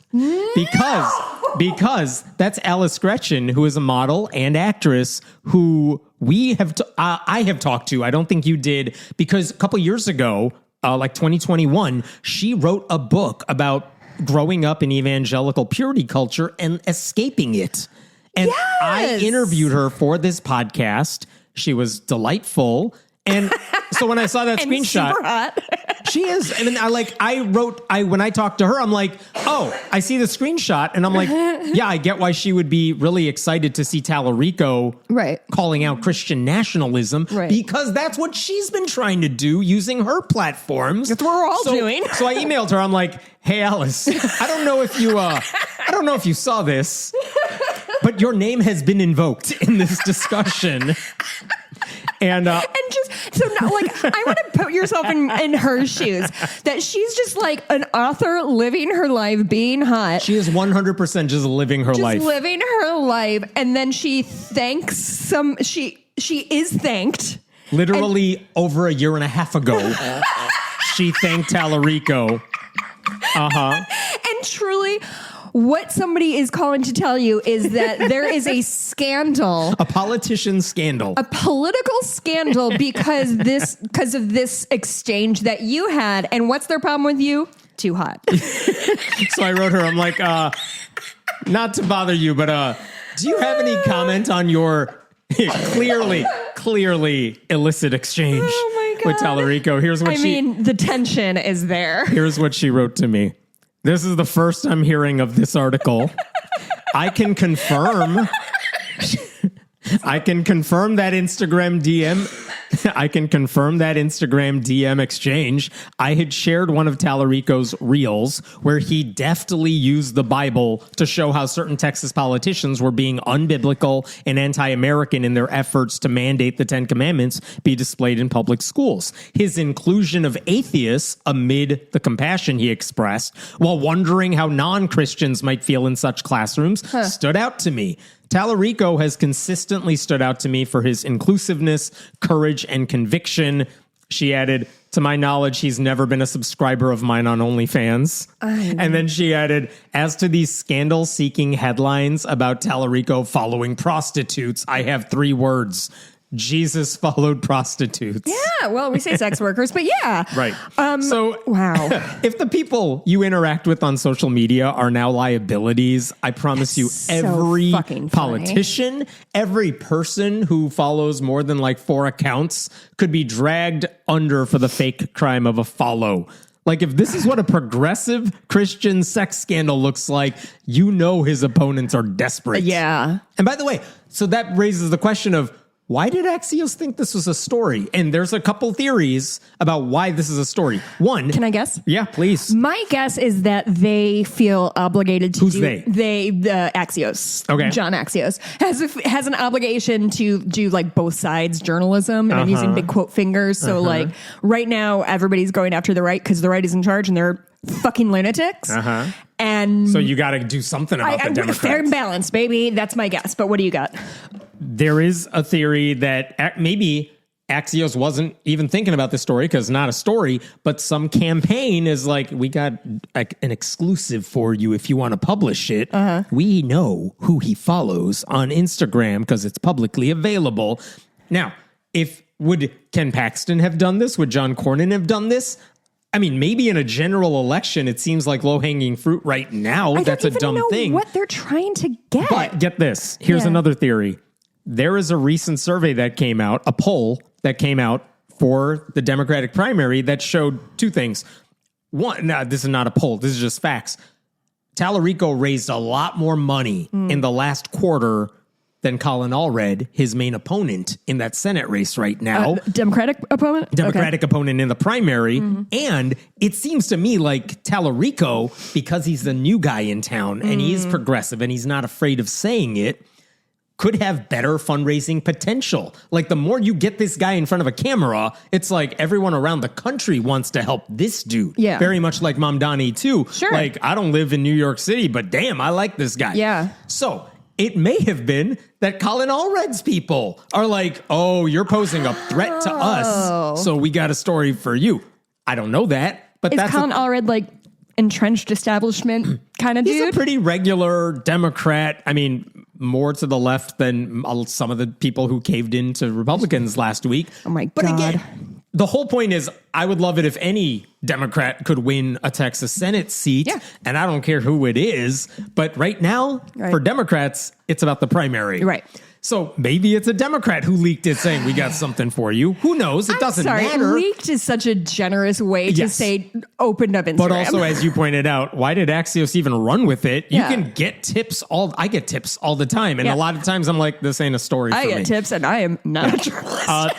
Because that's Alice Gretchen, who is a model and actress who I have talked to. I don't think you did, because a couple years ago, like 2021, she wrote a book about growing up in evangelical purity culture and escaping it. And I interviewed her for this podcast. She was delightful. And so when I saw that screenshot, super hot. she is. And then when I talked to her, I'm like, oh, I see the screenshot. And I'm like, yeah, I get why she would be really excited to see Talarico calling out Christian nationalism, because that's what she's been trying to do using her platforms. That's what we're all doing. So I emailed her. I'm like, hey, Alice, I don't know if you saw this, but your name has been invoked in this discussion. And just so now, like, I want to put yourself in her shoes, that she's just like an author living her life, being hot. She is 100% just living her life. Living her life, and then she thanks she is thanked. Literally over a year and a half ago, she thanked Talarico. And truly, what somebody is calling to tell you is that there is a scandal. A politician scandal. A political scandal because of this exchange that you had. And what's their problem with you? Too hot. So I wrote her, I'm like, not to bother you, but do you have any comment on your clearly illicit exchange with Talarico? Here's what the tension is there. Here's what she wrote to me. This is the first I'm hearing of this article. I can confirm that Instagram DM. I can confirm that Instagram DM exchange. I had shared one of Talarico's reels where he deftly used the Bible to show how certain Texas politicians were being unbiblical and anti-American in their efforts to mandate the Ten Commandments be displayed in public schools. His inclusion of atheists amid the compassion he expressed while wondering how non-Christians might feel in such classrooms stood out to me. Talarico has consistently stood out to me for his inclusiveness, courage, and conviction. She added, to my knowledge, he's never been a subscriber of mine on OnlyFans. And then she added, as to these scandal-seeking headlines about Talarico following prostitutes, I have 3 words. Jesus followed prostitutes. Yeah, well, we say sex workers, but yeah. Right. So, wow. If the people you interact with on social media are now liabilities, I promise you, so every fucking funny. politician, every person who follows more than like 4 accounts could be dragged under for the fake crime of a follow. Like, if this is what a progressive Christian sex scandal looks like, you know his opponents are desperate. Yeah. And by the way, so that raises the question of, why did Axios think this was a story? And there's a couple theories about why this is a story. One. Can I guess? Yeah, please. My guess is that they feel obligated to Who's do... they? Axios. Okay. John Axios has an obligation to do like both sides journalism. And I'm using big quote fingers. So like right now, everybody's going after the right because the right is in charge and they're fucking lunatics. And so you got to do something about the Democrats. Fair and balanced, baby. That's my guess. But what do you got? There is a theory that maybe Axios wasn't even thinking about this story because it's not a story, but some campaign is like, we got an exclusive for you if you want to publish it. We know who he follows on Instagram because it's publicly available. Now, would Ken Paxton have done this? Would John Cornyn have done this? I mean, maybe in a general election, it seems like low-hanging fruit right now. That's a dumb thing. What they're trying to get. But get this. Here's another theory. There is a recent survey that came out, a poll that came out for the Democratic primary that showed 2 things. One, no, this is not a poll. This is just facts. Talarico raised a lot more money in the last quarter than Colin Allred, his main opponent in that Senate race right now. Democratic opponent? Democratic opponent in the primary. And it seems to me like Talarico, because he's the new guy in town and he is progressive and he's not afraid of saying it, could have better fundraising potential. Like the more you get this guy in front of a camera, it's like everyone around the country wants to help this dude. Yeah. Very much like Mamdani too. Sure. Like, I don't live in New York City, but damn, I like this guy. Yeah. So it may have been that Colin Allred's people are like, oh, you're posing a threat to us, so we got a story for you. I don't know that, but Is Colin Allred like entrenched establishment kind of dude? He's a pretty regular Democrat. I mean, more to the left than some of the people who caved in to Republicans last week. Oh my God. But again, the whole point is, I would love it if any Democrat could win a Texas Senate seat. Yeah. And I don't care who it is. But right now, for Democrats, it's about the primary. Right. So maybe it's a Democrat who leaked it saying, we got something for you. Who knows? It doesn't matter. Leaked is such a generous way to say opened up Instagram. But also, as you pointed out, why did Axios even run with it? You Yeah. can get tips I get tips all the time. And a lot of times I'm like, this ain't a story for me. I get tips and I am not a journalist.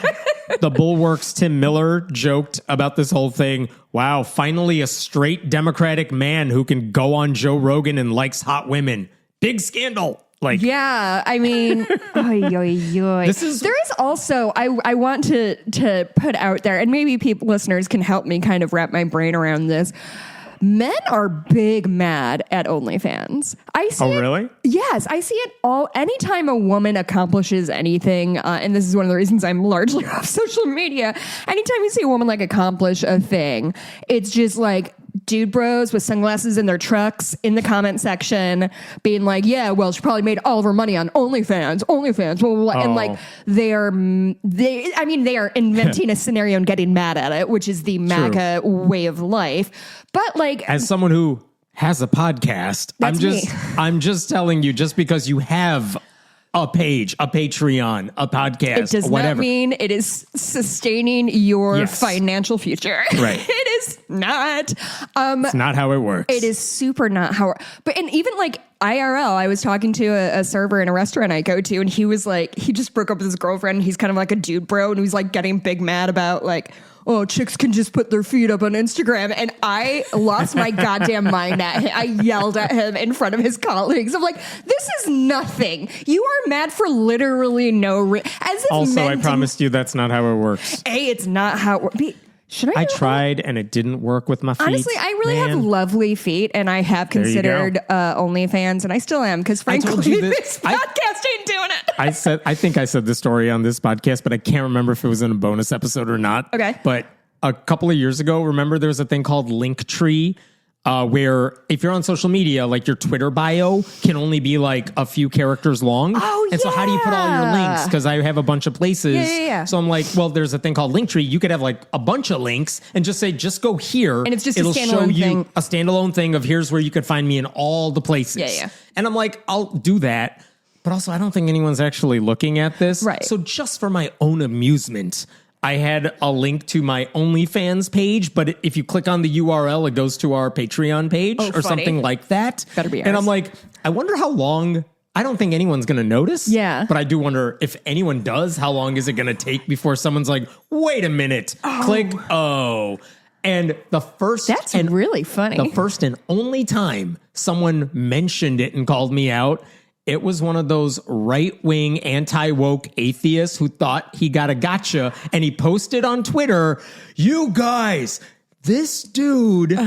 The Bulwark's Tim Miller joked about this whole thing. Wow, finally a straight Democratic man who can go on Joe Rogan and likes hot women. Big scandal. Like, yeah, I mean, there is also, I want to put out there, and maybe listeners can help me kind of wrap my brain around this. Men are big mad at OnlyFans. I see really? Yes, I see it all. Anytime a woman accomplishes anything, and this is one of the reasons I'm largely off social media, anytime you see a woman like accomplish a thing, it's just like dude bros with sunglasses in their trucks in the comment section being like, yeah, well, she probably made all of her money on OnlyFans, blah, blah, blah. And like they are inventing a scenario and getting mad at it, which is the MAGA way of life. But like, as someone who has a podcast, I'm just telling you, just because you have a page, a Patreon, a podcast, it does whatever, not mean it is sustaining your financial future. Right. It is not. It's not how it works. It is super not how. But and even like IRL, I was talking to a server in a restaurant I go to, and he was like, he just broke up with his girlfriend. And he's kind of like a dude bro, and he was like getting big mad about like, oh, chicks can just put their feet up on Instagram. And I lost my goddamn mind at him. I yelled at him in front of his colleagues. I'm like, this is nothing. You are mad for literally no reason. Also, I promised you that's not how it works. It's not how it works. Should I tried and it didn't work with my feet. Honestly, I really have lovely feet, and I have considered OnlyFans, and I still am, because frankly, this podcast ain't doing it. I think I said this story on this podcast, but I can't remember if it was in a bonus episode or not. Okay. But a couple of years ago, remember there was a thing called Linktree where if you're on social media, like your Twitter bio can only be like a few characters long. Oh, and so how do you put all your links? Because I have a bunch of places. Yeah. So I'm like, well, there's a thing called Linktree. You could have like a bunch of links and just say, just go here. And it's just it'll a standalone show you thing. a standalone thing of here's where you could find me in all the places. Yeah. And I'm like, I'll do that. But also, I don't think anyone's actually looking at this. Right. So just for my own amusement, I had a link to my OnlyFans page, but if you click on the URL, it goes to our Patreon page or funny. something like that. Better be ours. And I'm like, I wonder how long. I don't think anyone's going to notice. Yeah. But I do wonder if anyone does, how long is it going to take before someone's like, wait a minute, click. And the first. That's really funny. The first and only time someone mentioned it and called me out, it was one of those right-wing, anti-woke atheists who thought he got a gotcha, and he posted on Twitter, you guys, this dude,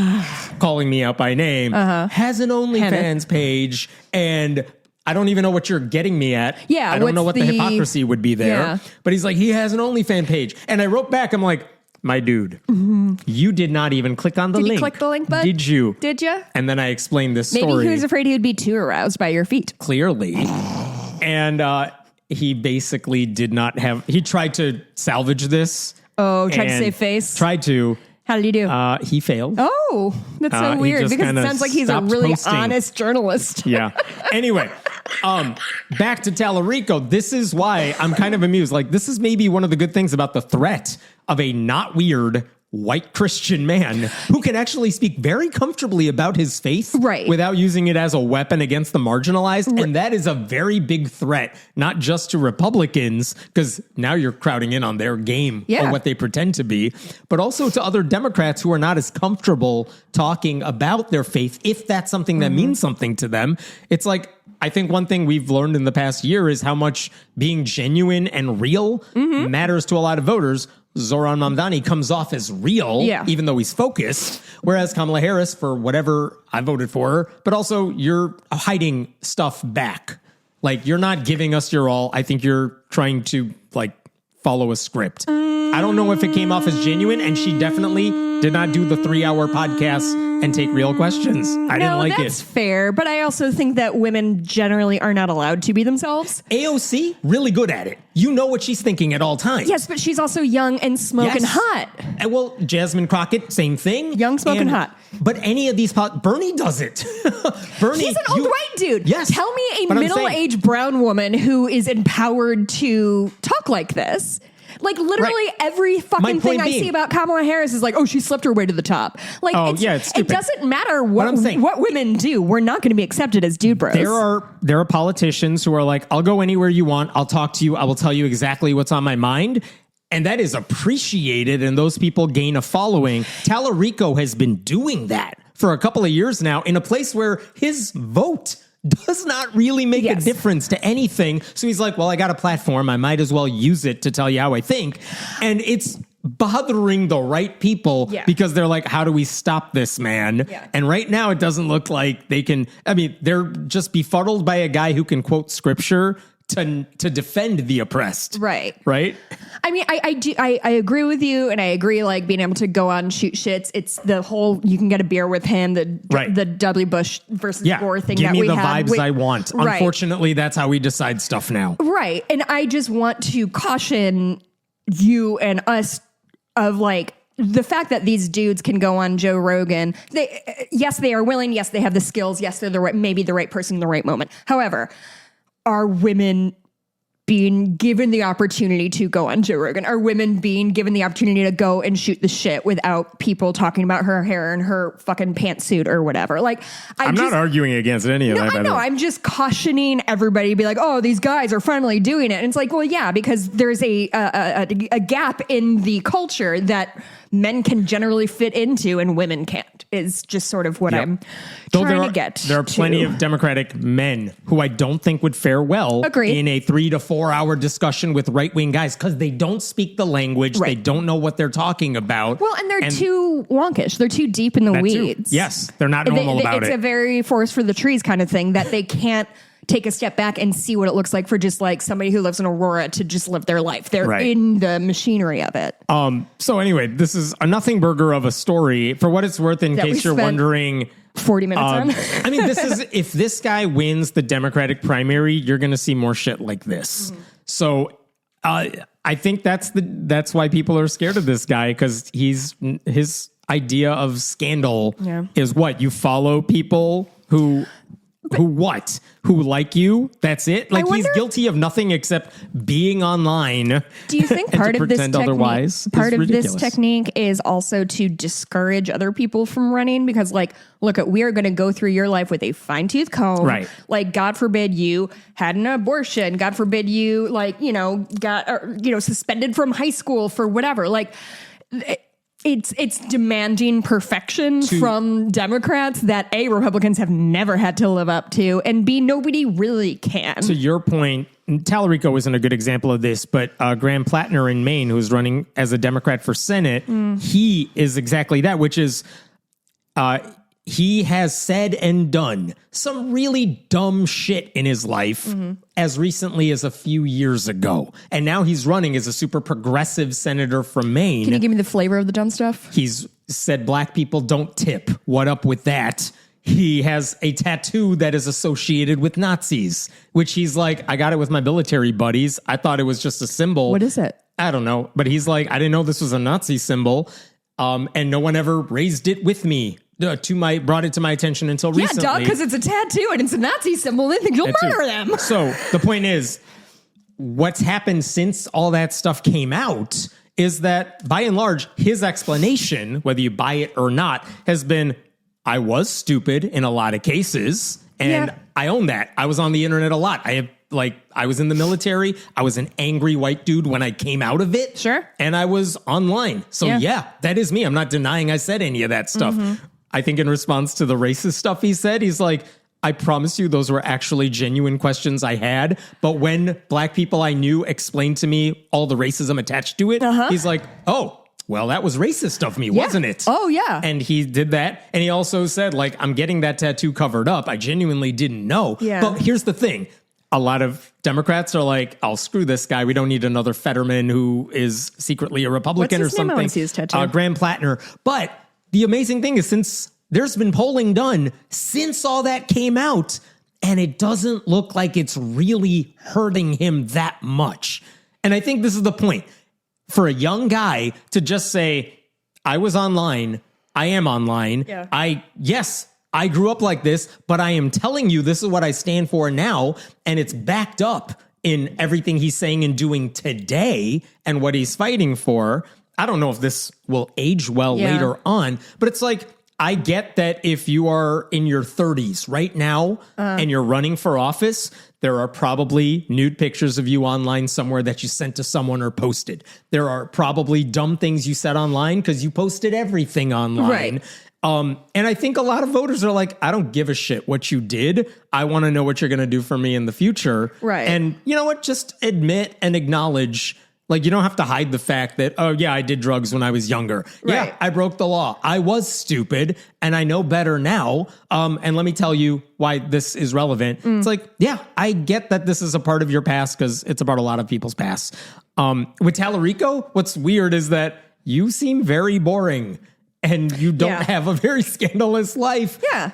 calling me out by name, has an OnlyFans page, and I don't even know what you're getting me at. Yeah, I don't know what the hypocrisy would be there. Yeah. But he's like, he has an OnlyFans page. And I wrote back, I'm like, my dude, you did not even click on the link. Did you click the link, bud? Did you? Did you? And then I explained this story. Maybe he was afraid he would be too aroused by your feet. Clearly. And he basically did not have... He tried to salvage this. Oh, tried to save face? Tried to. How did he do? He failed. Oh, that's so weird because it sounds like he's a really honest journalist. Yeah. Anyway, back to Talarico. This is why I'm kind of amused. Like, this is maybe one of the good things about the threat of a not weird white Christian man who can actually speak very comfortably about his faith without using it as a weapon against the marginalized. And that is a very big threat, not just to Republicans, because now you're crowding in on their game or what they pretend to be, but also to other Democrats who are not as comfortable talking about their faith, if that's something that means something to them. It's like, I think one thing we've learned in the past year is how much being genuine and real matters to a lot of voters. Zoran Mamdani comes off as real, even though he's focused, whereas Kamala Harris, for whatever I voted for her, but also you're hiding stuff back. Like, you're not giving us your all. I think you're trying to, like, follow a script. I don't know if it came off as genuine, and she definitely did not do the 3-hour podcast and take real questions. I didn't like it. That's fair, but I also think that women generally are not allowed to be themselves. AOC, really good at it. You know what she's thinking at all times. Yes, but she's also young and smoking hot. And well, Jasmine Crockett, same thing. Young, smoking hot. But any of these, Bernie does it. Bernie, he's an old white dude. Yes. Tell me a middle-aged brown woman who is empowered to talk like this. Like, literally every fucking thing I see about Kamala Harris is like, oh, she slipped her way to the top. Like, it's stupid. It doesn't matter what women do. We're not going to be accepted as dude bros. There are politicians who are like, I'll go anywhere you want. I'll talk to you. I will tell you exactly what's on my mind. And that is appreciated, and those people gain a following. Talarico has been doing that for a couple of years now in a place where his vote does not really make a difference to anything. So he's like, well, I got a platform. I might as well use it to tell you how I think. And it's bothering the right people because they're like, how do we stop this man? Yeah. And right now it doesn't look like they can. I mean, they're just befuddled by a guy who can quote scripture to defend the oppressed. Right. I mean, I agree with you, and I agree, like, being able to go out and shoot shits. It's the whole, you can get a beer with him, the W. Bush versus Gore thing that we had. Give me the vibes I want. Unfortunately, that's how we decide stuff now. Right. And I just want to caution you and us of, like, the fact that these dudes can go on Joe Rogan. Yes, they are willing. Yes, they have the skills. Yes, they're maybe the right person in the right moment. However, are women being given the opportunity to go on Joe Rogan? Are women being given the opportunity to go and shoot the shit without people talking about her hair and her fucking pantsuit or whatever? Like, I'm not arguing against any of that. I know. I'm just cautioning everybody to be like, oh, these guys are finally doing it. And it's like, well, yeah, because there's a gap in the culture that men can generally fit into and women can't, is just sort of what I'm trying to get to. There are plenty of Democratic men who I don't think would fare well in a 3 to 4 hour discussion with right-wing guys because they don't speak the language. They don't know what they're talking about. Well, and they're too wonkish. They're too deep in the weeds. Yes, they're not normal about it. It's a very forest for the trees kind of thing that they can't take a step back and see what it looks like for just like somebody who lives in Aurora to just live their life. They're in the machinery of it. So anyway, this is a nothing burger of a story. For what it's worth, in case you're wondering, 40 minutes on. I mean, this is, if this guy wins the Democratic primary, you're going to see more shit like this. Mm-hmm. So I think that's why people are scared of this guy, because his idea of scandal is what? You follow people who like you. That's it. Like, he's guilty of nothing except being online. Do you think part of this technique is also to discourage other people from running? Because like, look, we are going to go through your life with a fine tooth comb. Right. Like, God forbid you had an abortion. God forbid you got suspended from high school for whatever. Like, It's demanding perfection from Democrats that A, Republicans have never had to live up to, and B, nobody really can. To your point, Talarico isn't a good example of this, but Graham Plattner in Maine, who's running as a Democrat for Senate, he is exactly that, which is he has said and done some really dumb shit in his life as recently as a few years ago. And now he's running as a super progressive senator from Maine. Can you give me the flavor of the dumb stuff? He's said black people don't tip. What up with that? He has a tattoo that is associated with Nazis, which he's like, I got it with my military buddies. I thought it was just a symbol. What is it? I don't know. But he's like, I didn't know this was a Nazi symbol. And no one ever raised it with me. Brought it to my attention until recently. Yeah, dog, because it's a tattoo and it's a Nazi symbol. They think you'll murder them. So the point is, what's happened since all that stuff came out is that, by and large, his explanation, whether you buy it or not, has been, I was stupid in a lot of cases, and I own that. I was on the internet a lot. I was in the military. I was an angry white dude when I came out of it. Sure. And I was online. So yeah, that is me. I'm not denying I said any of that stuff. Mm-hmm. I think in response to the racist stuff he said, he's like, I promise you those were actually genuine questions I had. But when black people I knew explained to me all the racism attached to it, he's like, oh, well, that was racist of me, wasn't it? Oh, yeah. And he did that. And he also said, like, I'm getting that tattoo covered up. I genuinely didn't know. Yeah. But here's the thing. A lot of Democrats are like, oh, screw this guy. We don't need another Fetterman who is secretly a Republican or something. What's his name? I want to see his tattoo. Graham Plattner. But the amazing thing is, since there's been polling done since all that came out, and it doesn't look like it's really hurting him that much. And I think this is the point. For a young guy to just say, I was online, I am online, I grew up like this, but I am telling you this is what I stand for now, and it's backed up in everything he's saying and doing today and what he's fighting for. I don't know if this will age well later on, but it's like, I get that if you are in your 30s right now and you're running for office, there are probably nude pictures of you online somewhere that you sent to someone or posted. There are probably dumb things you said online because you posted everything online. Right. And I think a lot of voters are like, I don't give a shit what you did. I want to know what you're going to do for me in the future. Right. And you know what? Just admit and acknowledge. Like, you don't have to hide the fact that, oh, yeah, I did drugs when I was younger. Right. Yeah, I broke the law. I was stupid, and I know better now. And let me tell you why this is relevant. It's like, yeah, I get that this is a part of your past because it's about a lot of people's past. With Talarico, what's weird is that you seem very boring. And you don't have a very scandalous life. Yeah.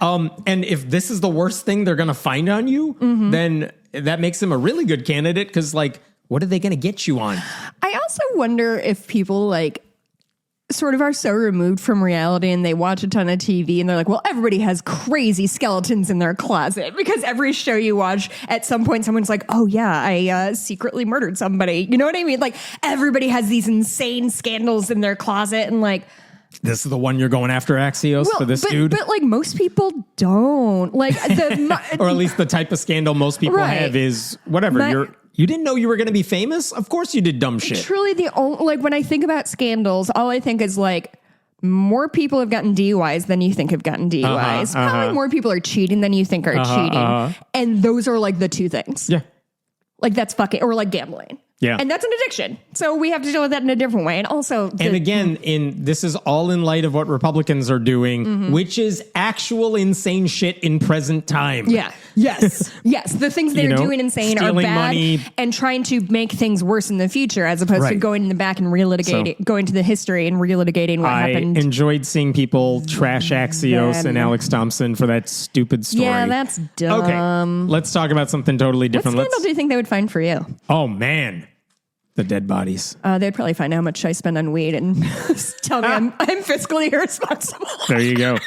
And if this is the worst thing they're going to find on you, then that makes him a really good candidate because, like, what are they going to get you on? I also wonder if people, like, sort of are so removed from reality and they watch a ton of TV and they're like, well, everybody has crazy skeletons in their closet because every show you watch, at some point, someone's like, oh, yeah, I secretly murdered somebody. You know what I mean? Like, everybody has these insane scandals in their closet and, like, this is the one you're going after, Axios, for this dude? But, like, most people don't. Like, or at least the type of scandal most people have is whatever. You didn't know you were going to be famous? Of course you did dumb shit. Truly like, when I think about scandals, all I think is, like, more people have gotten DUIs than you think have gotten DUIs. Probably more people are cheating than you think are cheating. And those are, like, the two things. Yeah. Like, that's fucking, or like gambling. Yeah. And that's an addiction. So we have to deal with that in a different way. And also... And again, this is all in light of what Republicans are doing, which is actual insane shit in present time. Yeah. Yes. Yes. The things they're doing insane are bad money. And trying to make things worse in the future as opposed to going in the back and relitigating, going to the history and relitigating what happened. I enjoyed seeing people trash Axios and Alex Thompson for that stupid story. Yeah, that's dumb. Okay. Let's talk about something totally different. What scandal do you think they would find for you? Oh, man. The dead bodies. They'd probably find out how much I spend on weed and tell me I'm fiscally irresponsible. There you go.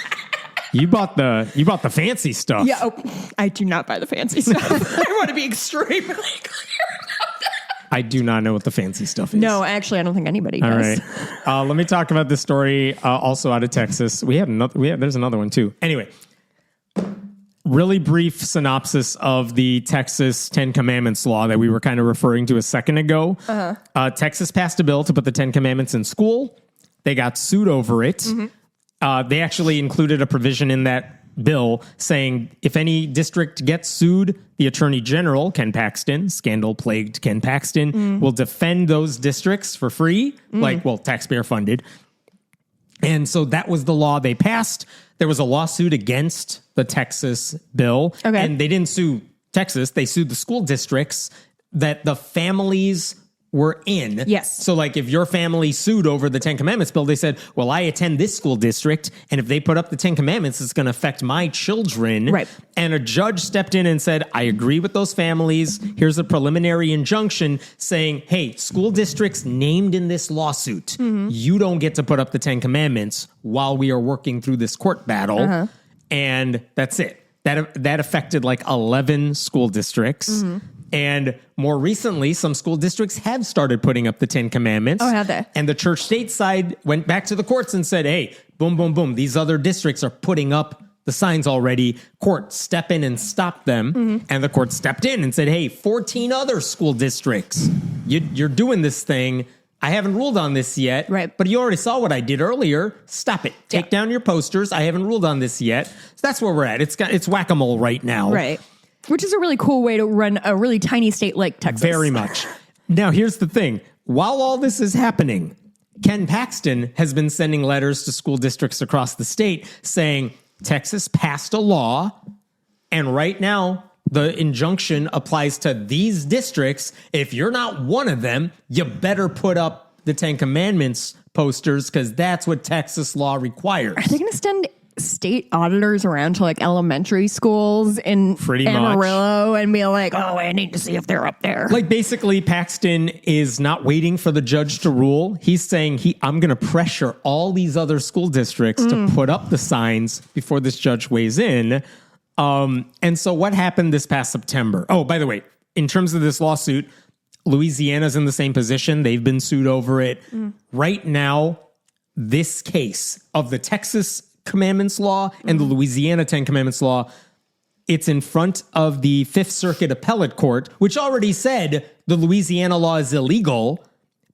You bought the fancy stuff. Yeah, I do not buy the fancy stuff. I want to be extremely clear about that. I do not know what the fancy stuff is. No, actually, I don't think anybody does. All right. Let me talk about this story also out of Texas. There's another one too. Anyway. Really brief synopsis of the Texas 10 Commandments law that we were kind of referring to a second ago. Texas passed a bill to put the 10 Commandments in school. They got sued over it. They actually included a provision in that bill saying if any district gets sued, the Attorney General, Ken Paxton, scandal-plagued Ken Paxton, will defend those districts for free, taxpayer funded. And so that was the law they passed. There was a lawsuit against the Texas bill. Okay. And they didn't sue Texas. They sued the school districts that the families were in. Yes. So like if your family sued over the 10 Commandments bill, they said, well, I attend this school district, and if they put up the 10 Commandments, it's going to affect my children. Right. And a judge stepped in and said, I agree with those families. Here's a preliminary injunction saying, hey, school districts named in this lawsuit, you don't get to put up the 10 Commandments while we are working through this court battle. And that's it. That affected like 11 school districts. And more recently, some school districts have started putting up the 10 Commandments. Oh, have they? And the church state side went back to the courts and said, hey, boom, boom, boom. These other districts are putting up the signs already. Court, step in and stop them. And the court stepped in and said, hey, 14 other school districts, you're doing this thing. I haven't ruled on this yet. Right. But you already saw what I did earlier. Stop it. Take down your posters. I haven't ruled on this yet. So that's where we're at. It's whack-a-mole right now. Right. Which is a really cool way to run a really tiny state like Texas. Very much. Now, here's the thing. While all this is happening, Ken Paxton has been sending letters to school districts across the state saying Texas passed a law, and right now the injunction applies to these districts. If you're not one of them, you better put up the 10 Commandments posters because that's what Texas law requires. Are they going to send state auditors around to like elementary schools in Amarillo and be like, oh, I need to see if they're up there? Like basically Paxton is not waiting for the judge to rule. He's saying I'm going to pressure all these other school districts to put up the signs before this judge weighs in. And so what happened this past September? Oh, by the way, in terms of this lawsuit, Louisiana's in the same position. They've been sued over it. Right now, this case of the Texas Commandments law and the Louisiana 10 Commandments law, it's in front of the Fifth Circuit Appellate Court, which already said the Louisiana law is illegal.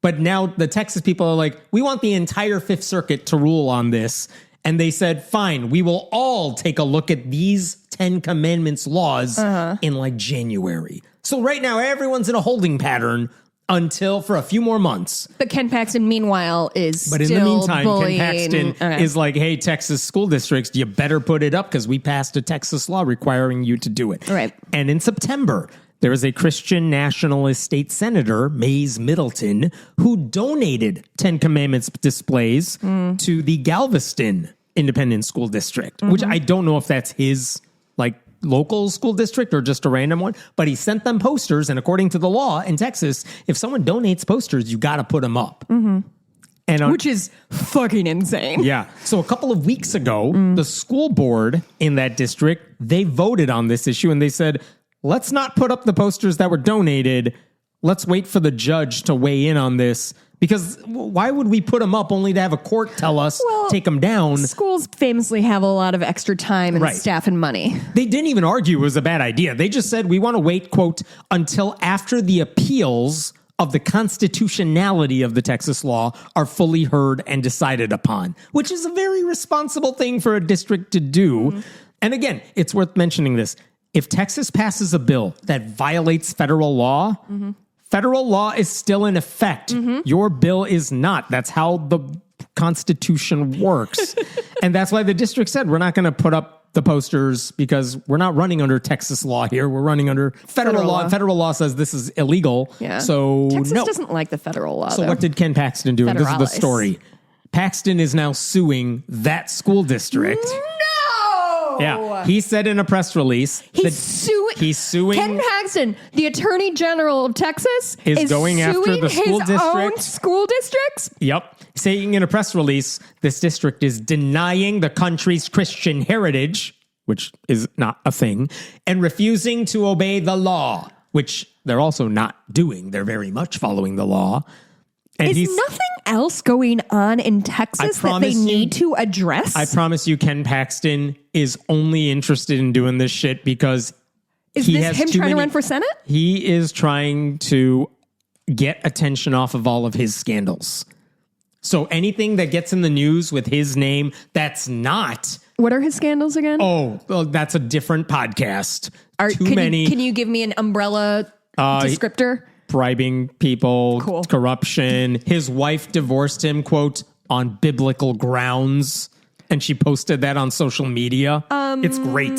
But now the Texas people are like, we want the entire Fifth Circuit to rule on this. And they said, fine, we will all take a look at these 10 Commandments laws in like January. So right now, everyone's in a holding pattern until for a few more months. But Ken Paxton, meanwhile, But in the meantime, Ken Paxton is like, hey, Texas school districts, you better put it up because we passed a Texas law requiring you to do it. Right. And in September, there was a Christian nationalist state senator, Mays Middleton, who donated 10 Commandments displays to the Galveston Independent School District, which I don't know if that's his like local school district or just a random one, but he sent them posters. And according to the law in Texas, if someone donates posters, you got to put them up. And which is fucking insane. Yeah. So a couple of weeks ago, the school board in that district, they voted on this issue and they said, let's not put up the posters that were donated. Let's wait for the judge to weigh in on this. Because why would we put them up only to have a court tell us, take them down? Schools famously have a lot of extra time and staff and money. They didn't even argue it was a bad idea. They just said, we want to wait, quote, until after the appeals of the constitutionality of the Texas law are fully heard and decided upon, which is a very responsible thing for a district to do. And again, it's worth mentioning this. If Texas passes a bill that violates federal law, Federal law is still in effect. Your bill is not. That's how the Constitution works. And that's why the district said, we're not going to put up the posters because we're not running under Texas law here. We're running under federal law. Federal law says this is illegal. Yeah. So Texas no. doesn't like the federal law. So what did Ken Paxton do? And this is the Federalis. story. Paxton is now suing that school district. No! Yeah. He said in a press release He's suing. Ken Paxton, the Attorney General of Texas, is going after the school his own district. school districts. Yep. Saying in a press release, this district is denying the country's Christian heritage, which is not a thing, and refusing to obey the law, which they're also not doing. They're very much following the law. And Is nothing else going on in Texas that they need to address? I promise you, Ken Paxton is only interested in doing this shit because Is this him trying to run for Senate? He is trying to get attention off of all of his scandals. So anything that gets in the news with his name, that's not. What are his scandals again? Oh, well, that's a different podcast. Can you give me an umbrella descriptor? Bribing people, Cool. corruption. His wife divorced him, quote, on biblical grounds. And she posted that on social media. It's great.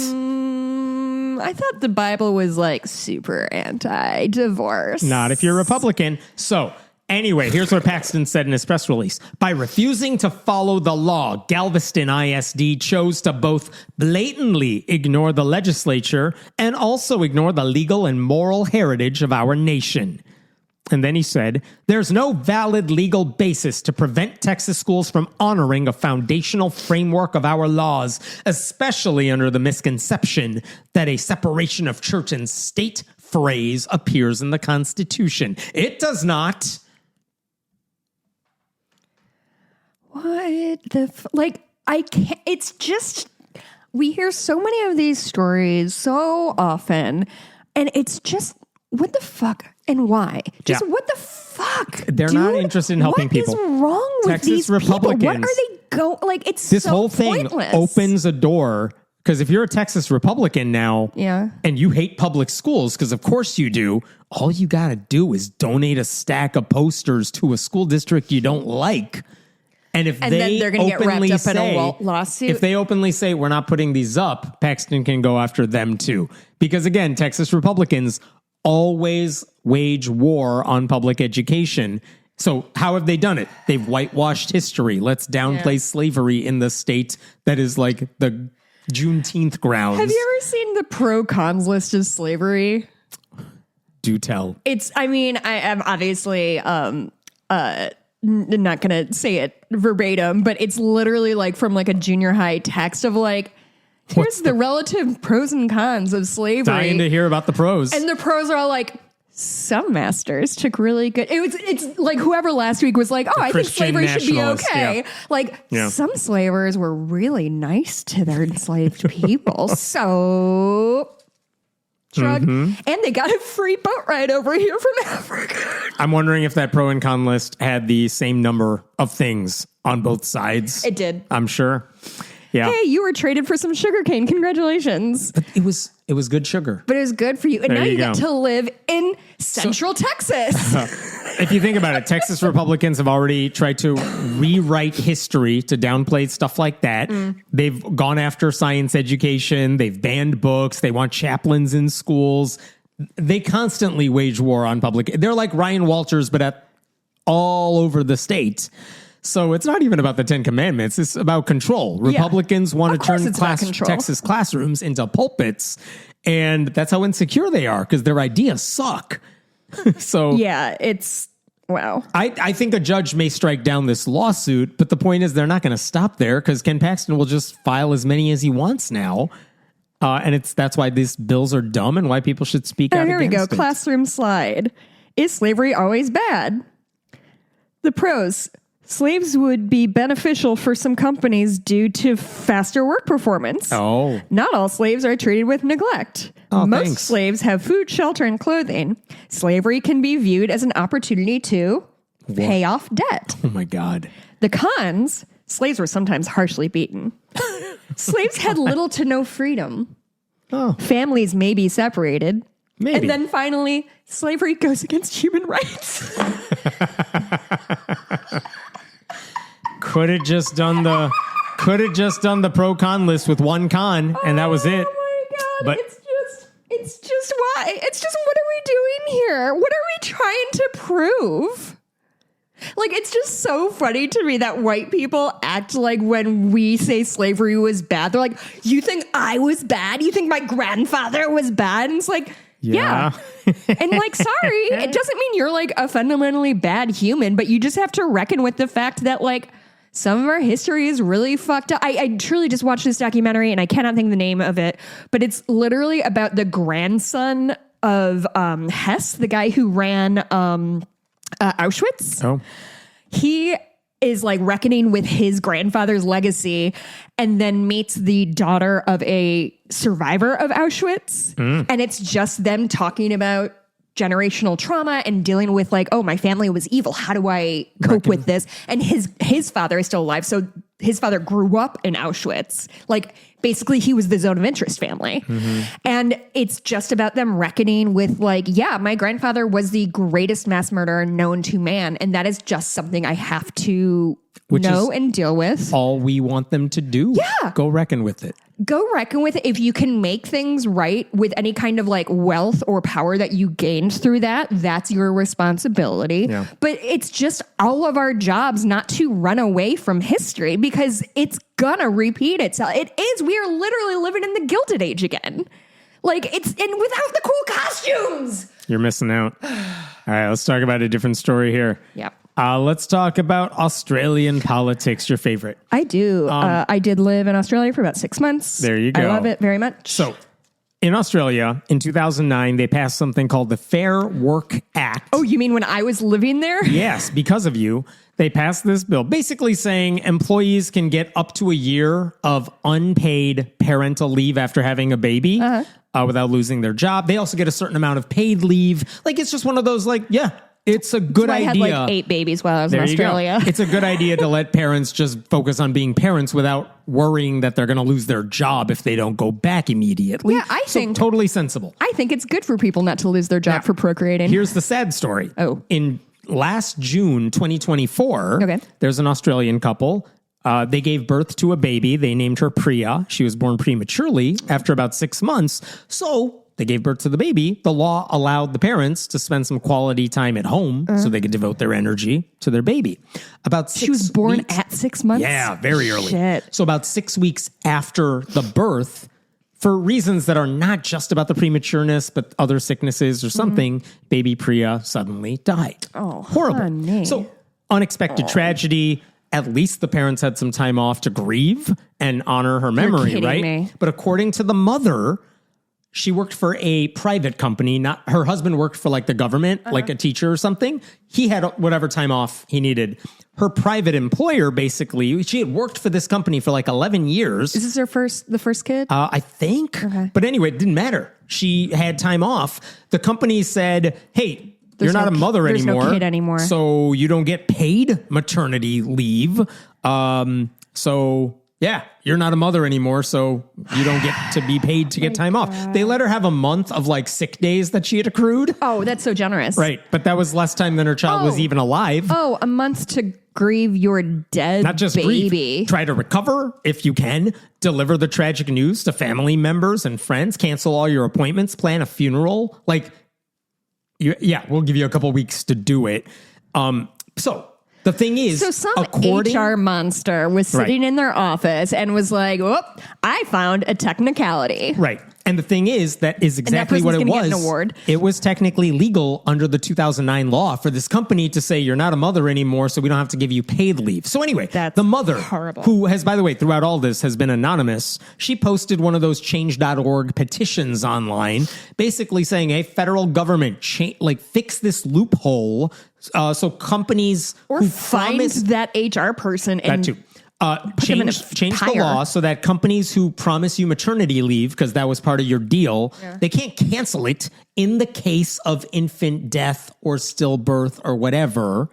I thought the Bible was like super anti-divorce. Not if you're Republican. So anyway, here's what Paxton said in his press release. By refusing to follow the law, Galveston ISD chose to both blatantly ignore the legislature and also ignore the legal and moral heritage of our nation. And then he said, there's no valid legal basis to prevent Texas schools from honoring a foundational framework of our laws, especially under the misconception that a separation of church and state phrase appears in the Constitution. It does not. What the I can't. It's just we hear so many of these stories so often, and it's just what the fuck and why? Just what the fuck? They're not interested in helping people. What is wrong with Texas these Republicans, people? What are they it's this so whole thing pointless. opens a door. Because if you're a Texas Republican now, and you hate public schools, because of course you do, all you got to do is donate a stack of posters to a school district you don't like. And then they're going to get wrapped up in a lawsuit. If they openly say, we're not putting these up, Paxton can go after them too. Because again, Texas Republicans always wage war on public education. So how have they done it? They've whitewashed history. Let's downplay slavery in the state that is like the Juneteenth grounds. Have you ever seen the pro-cons list of slavery? Do tell. I am obviously not going to say it verbatim, but it's literally like from like a junior high text of like, here's the relative pros and cons of slavery. Dying to hear about the pros. And the pros are all like, some masters took really good. It's like whoever last week was like, oh, I think slavery should be okay. Some slavers were really nice to their enslaved people. So shrug. And they got a free boat ride over here from Africa. I'm wondering if that pro and con list had the same number of things on both sides. It did. I'm sure. Yeah. Hey, you were traded for some sugarcane. Congratulations. But it was good sugar. But it was good for you. And there now you go. get to live in Central Texas. If you think about it, Texas Republicans have already tried to rewrite history to downplay stuff like that. They've gone after science education. They've banned books. They want chaplains in schools. They constantly wage war on public. They're like Ryan Walters, but all over the state. So it's not even about the 10 Commandments. It's about control. Republicans want to turn Texas classrooms into pulpits. And that's how insecure they are because their ideas suck. So yeah, it's wow. I think a judge may strike down this lawsuit, but the point is they're not going to stop there because Ken Paxton will just file as many as he wants now. And that's why these bills are dumb and why people should speak out against it. Here we go. Classroom slide. Is slavery always bad? The pros. Slaves would be beneficial for some companies due to faster work performance. Oh. Not all slaves are treated with neglect. Most slaves have food, shelter, and clothing. Slavery can be viewed as an opportunity to pay off debt. Oh, my God. The cons, slaves were sometimes harshly beaten. Slaves had little to no freedom. Families may be separated. Maybe. And then finally, slavery goes against human rights. Could have just done the pro-con list with one con, and that was it. Oh my God. But It's just why? It's just, what are we doing here? What are we trying to prove? Like, it's just so funny to me that white people act like when we say slavery was bad, they're like, you think I was bad? You think my grandfather was bad? And it's like, yeah. And like, sorry, it doesn't mean you're like a fundamentally bad human, but you just have to reckon with the fact that like some of our history is really fucked up. I truly just watched this documentary and I cannot think of the name of it, but it's literally about the grandson of Hess, the guy who ran Auschwitz. Oh. He is like reckoning with his grandfather's legacy and then meets the daughter of a survivor of Auschwitz. And it's just them talking about generational trauma and dealing with like, oh, my family was evil. How do I cope with this? And his father is still alive. So his father grew up in Auschwitz. Like, basically, he was the zone of interest family. And it's just about them reckoning with like, yeah, my grandfather was the greatest mass murderer known to man. And that is just something I have to know and deal with. All we want them to do. Yeah. Go reckon with it. Go reckon with it. If you can make things right with any kind of like wealth or power that you gained through that, that's your responsibility. Yeah. But it's just all of our jobs not to run away from history because it's gonna repeat itself. It is. We are literally living in the Gilded Age again. Like, it's and without the cool costumes. You're missing out. All right, let's talk about a different story here. Yep. Let's talk about Australian politics, your favorite. I do. I did live in Australia for about 6 months. There you go. I love it very much. So, in Australia, in 2009, they passed something called the Fair Work Act. Oh, you mean when I was living there? Yes, because of you. They passed this bill basically saying employees can get up to a year of unpaid parental leave after having a baby without losing their job. They also get a certain amount of paid leave. Like, it's just one of those, like, yeah. It's a good idea. I had like 8 babies while I was in Australia. It's a good idea to let parents just focus on being parents without worrying that they're going to lose their job if they don't go back immediately. Yeah, I think totally sensible. I think it's good for people not to lose their job for procreating. Here's the sad story. Oh. In last June 2024, there's an Australian couple. They gave birth to a baby. They named her Priya. She was born prematurely after about 6 months. So they gave birth to the baby. The law allowed the parents to spend some quality time at home so they could devote their energy to their baby. About 6 She was born weeks, at 6 months? Yeah, very early. Shit. So about 6 weeks after the birth, for reasons that are not just about the prematureness, but other sicknesses or something, baby Priya suddenly died. Oh, horrible. honey. So unexpected tragedy. At least the parents had some time off to grieve and honor her memory, right? Me. But according to the mother, she worked for a private company. Not her husband worked for like the government, like a teacher or something. He had whatever time off he needed. Her private employer, basically, she had worked for this company for like 11 years. Is this the first kid? I think. Okay. But anyway, it didn't matter. She had time off. The company said, hey, you're not a mother anymore. There's no kid anymore. So you don't get paid maternity leave. So yeah, you're not a mother anymore. So you don't get to be paid to get time off. They let her have a month of like sick days that she had accrued. Oh, that's so generous. Right. But that was less time than her child was even alive. Oh, a month to grieve your dead Not just baby. grieve. Try to recover if you can. Deliver the tragic news to family members and friends. Cancel all your appointments. Plan a funeral. Like, yeah, we'll give you a couple weeks to do it. So the thing is, so some HR monster was sitting in their office and was like, "Oh, I found a technicality." Right. And the thing is, that is exactly what it was. Get an award. It was technically legal under the 2009 law for this company to say you're not a mother anymore, so we don't have to give you paid leave. So anyway, the mother, horrible. who has, by the way, throughout all this has been anonymous, she posted one of those change.org petitions online, basically saying, hey, federal government, fix this loophole so companies or find that HR person and that too. Change the law so that companies who promise you maternity leave, because that was part of your deal, they can't cancel it in the case of infant death or stillbirth or whatever.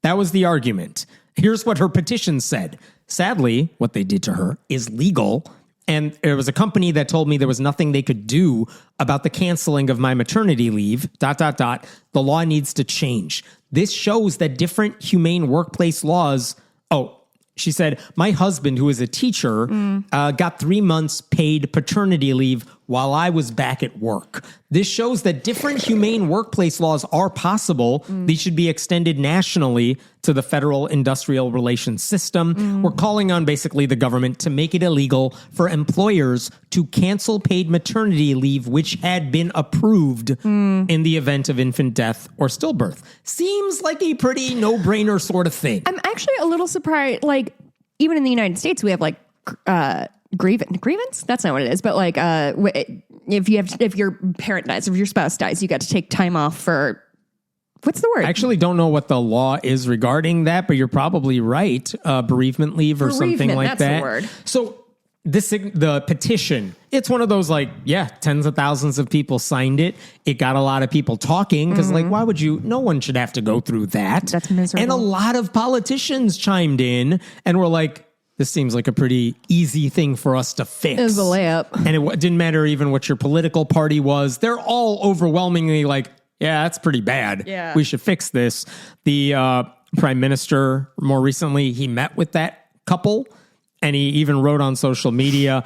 That was the argument. Here's what her petition said. Sadly, what they did to her is legal, and there was a company that told me there was nothing they could do about the canceling of my maternity leave, ... The law needs to change. This shows that different humane workplace laws... Oh, she said, my husband, who is a teacher, got 3 months paid paternity leave while I was back at work. This shows that different humane workplace laws are possible. These should be extended nationally to the federal industrial relations system. We're calling on basically the government to make it illegal for employers to cancel paid maternity leave, which had been approved in the event of infant death or stillbirth. Seems like a pretty no-brainer sort of thing. I'm actually a little surprised. Like, even in the United States, we have like grievance. That's not what it is. But like, if your parent dies, if your spouse dies, you got to take time off for. What's the word? I actually don't know what the law is regarding that, but you're probably right. Bereavement leave or something like that's that. The word. So the petition, it's one of those like, tens of thousands of people signed it. It got a lot of people talking because like, why would you? No one should have to go through that. That's miserable. And a lot of politicians chimed in and were like, this seems like a pretty easy thing for us to fix. It was a layup. And it didn't matter even what your political party was. They're all overwhelmingly like, yeah, that's pretty bad. Yeah. We should fix this. The prime minister, more recently, he met with that couple, and he even wrote on social media,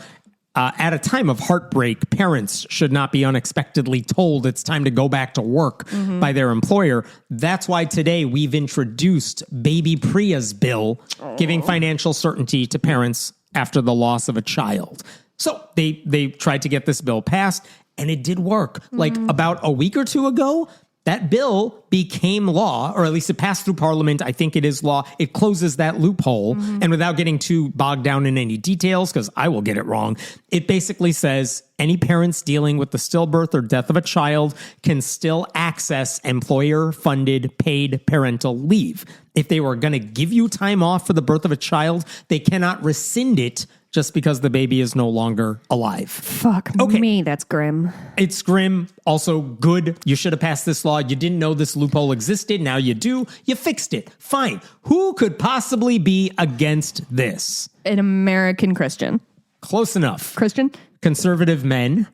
at a time of heartbreak, parents should not be unexpectedly told it's time to go back to work by their employer. That's why today we've introduced Baby Priya's bill, giving financial certainty to parents after the loss of a child. So they tried to get this bill passed, and it did work. Like about a week or two ago, that bill became law, or at least it passed through Parliament. I think it is law. It closes that loophole. And without getting too bogged down in any details, because I will get it wrong, it basically says any parents dealing with the stillbirth or death of a child can still access employer-funded paid parental leave. If they were going to give you time off for the birth of a child, they cannot rescind it just because the baby is no longer alive. Fuck me, that's grim. It's grim. Also good. You should have passed this law. You didn't know this loophole existed. Now you do. You fixed it. Fine. Who could possibly be against this? An American Christian. Close enough. Christian? Conservative men.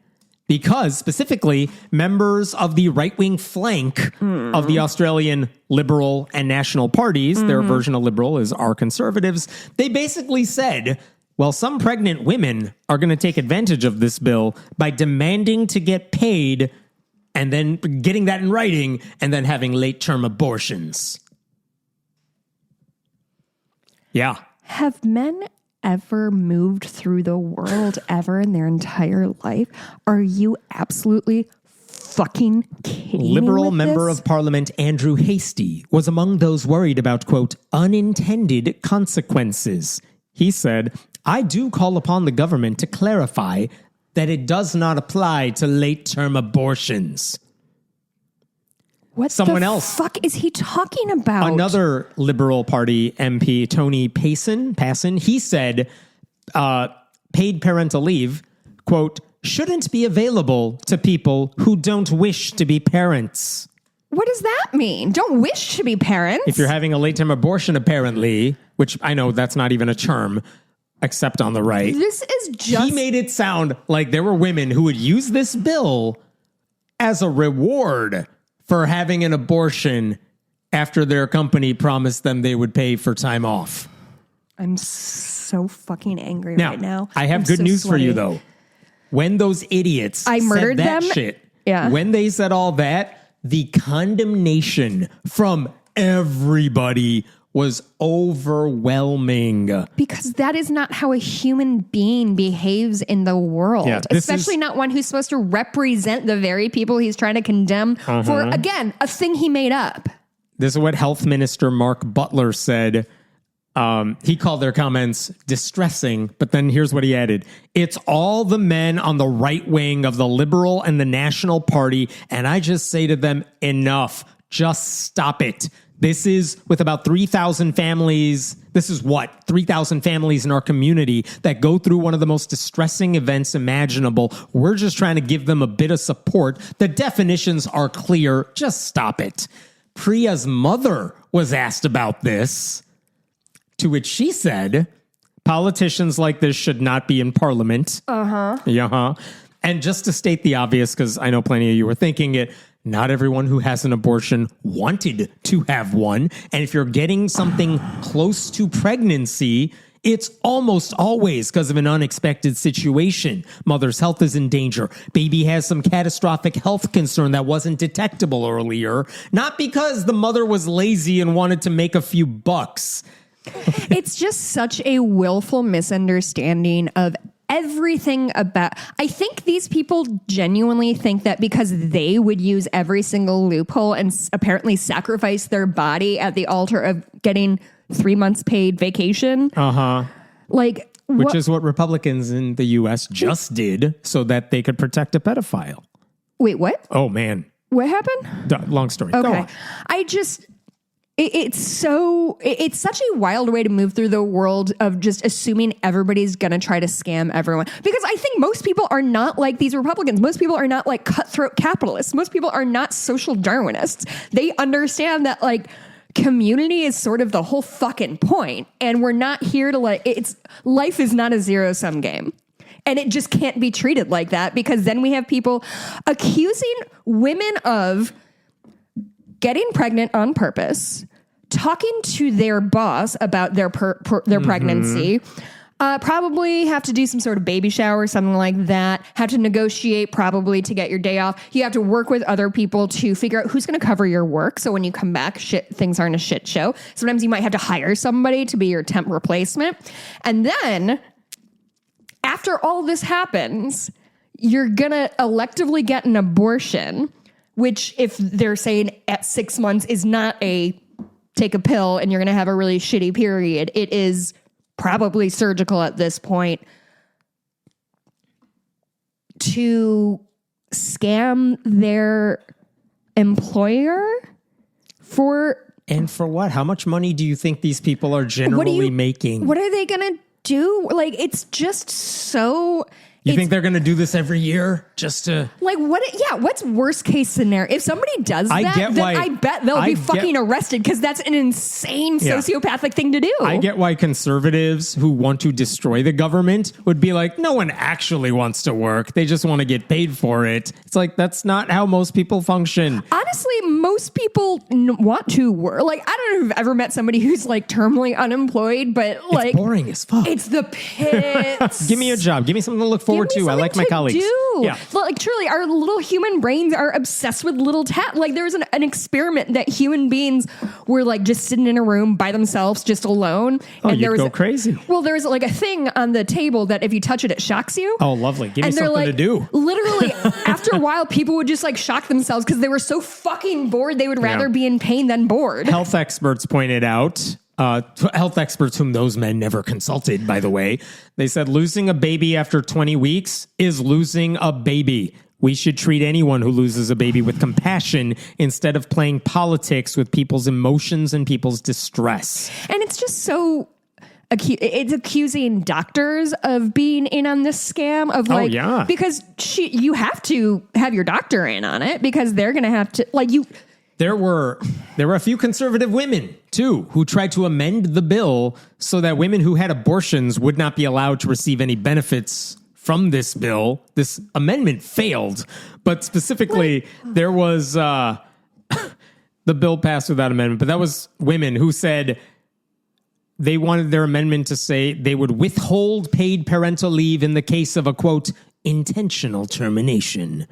Because specifically, members of the right-wing flank of the Australian Liberal and National parties, their version of Liberal is our Conservatives, they basically said, well, some pregnant women are going to take advantage of this bill by demanding to get paid and then getting that in writing and then having late-term abortions. Yeah. Have men ever moved through the world ever in their entire life? Are you absolutely fucking kidding me? Liberal member of Parliament Andrew Hastie was among those worried about, quote, unintended consequences. He said, I do call upon the government to clarify that it does not apply to late-term abortions. What Someone the else. fuck is he talking about? Another Liberal Party MP, Tony Passon, he said paid parental leave, quote, shouldn't be available to people who don't wish to be parents. What does that mean? Don't wish to be parents? If you're having a late-term abortion, apparently, which I know that's not even a term, except on the right. This is just... He made it sound like there were women who would use this bill as a reward for having an abortion after their company promised them they would pay for time off. I'm so fucking angry right now. I have good news for you, though. When those idiots said that shit, when they said all that, the condemnation from everybody was overwhelming. Because that is not how a human being behaves in the world. Yeah, especially not one who's supposed to represent the very people he's trying to condemn for, again, a thing he made up. This is what Health Minister Mark Butler said. He called their comments distressing, but then here's what he added. It's all the men on the right wing of the Liberal and the National Party, and I just say to them, enough. Just stop it. This is with about 3,000 families. This is 3,000 families in our community that go through one of the most distressing events imaginable. We're just trying to give them a bit of support. The definitions are clear. Just stop it. Priya's mother was asked about this, to which she said, Politicians like this should not be in parliament. Uh-huh. And just to state the obvious, because I know plenty of you were thinking it, not everyone who has an abortion wanted to have one. And if you're getting something close to pregnancy, it's almost always because of an unexpected situation. Mother's health is in danger. Baby has some catastrophic health concern that wasn't detectable earlier. Not because the mother was lazy and wanted to make a few bucks. It's just such a willful misunderstanding of everything about. I think these people genuinely think that because they would use every single loophole and apparently sacrifice their body at the altar of getting 3 months paid vacation. Like, which is what Republicans in the U.S. just did so that they could protect a pedophile. Wait, what? Oh, man. What happened? Long story. Okay. Go on. It's such a wild way to move through the world of just assuming everybody's going to try to scam everyone. Because I think most people are not like these Republicans. Most people are not like cutthroat capitalists. Most people are not social Darwinists. They understand that like community is sort of the whole fucking point. And we're not here to life is not a zero-sum game. And it just can't be treated like that because then we have people accusing women of getting pregnant on purpose, talking to their boss about their pregnancy, probably have to do some sort of baby shower, something like that, have to negotiate probably to get your day off. You have to work with other people to figure out who's going to cover your work. So when you come back, things aren't a shit show. Sometimes you might have to hire somebody to be your temp replacement. And then after all this happens, you're going to electively get an abortion, which if they're saying at 6 months is not a take a pill and you're going to have a really shitty period, it is probably surgical at this point, to scam their employer for... And for what? How much money do you think these people are generally making? What are they going to do? Like, it's just so... You think they're going to do this every year just to... Like, what? Yeah, what's worst case scenario? If somebody does that, then I bet they'll be fucking arrested because that's an insane sociopathic thing to do. I get why conservatives who want to destroy the government would be like, no one actually wants to work. They just want to get paid for it. It's like, that's not how most people function. Honestly, most people want to work. Like, I don't know if I've ever met somebody who's like terminally unemployed, but like... It's boring as fuck. It's the pits. Give me a job. Give me something to look forward to. I like my colleagues. Yeah. Like, truly, our little human brains are obsessed with little Like, there was an experiment that human beings were like just sitting in a room by themselves, just alone. And you'd go crazy. Well, there was like a thing on the table that if you touch it, it shocks you. Oh, lovely. Give me something to do. Literally, after a while, people would just like shock themselves because they were so fucking bored. They would rather be in pain than bored. Health experts pointed out... health experts whom those men never consulted, by the way, they said losing a baby after 20 weeks is losing a baby. We should treat anyone who loses a baby with compassion instead of playing politics with people's emotions and people's distress. And it's just so... It's accusing doctors of being in on this scam of like... Because you have to have your doctor in on it because they're going to have to... like you. There were a few conservative women, too, who tried to amend the bill so that women who had abortions would not be allowed to receive any benefits from this bill. This amendment failed, but specifically there was the bill passed without amendment, but that was women who said they wanted their amendment to say they would withhold paid parental leave in the case of a, quote, intentional termination.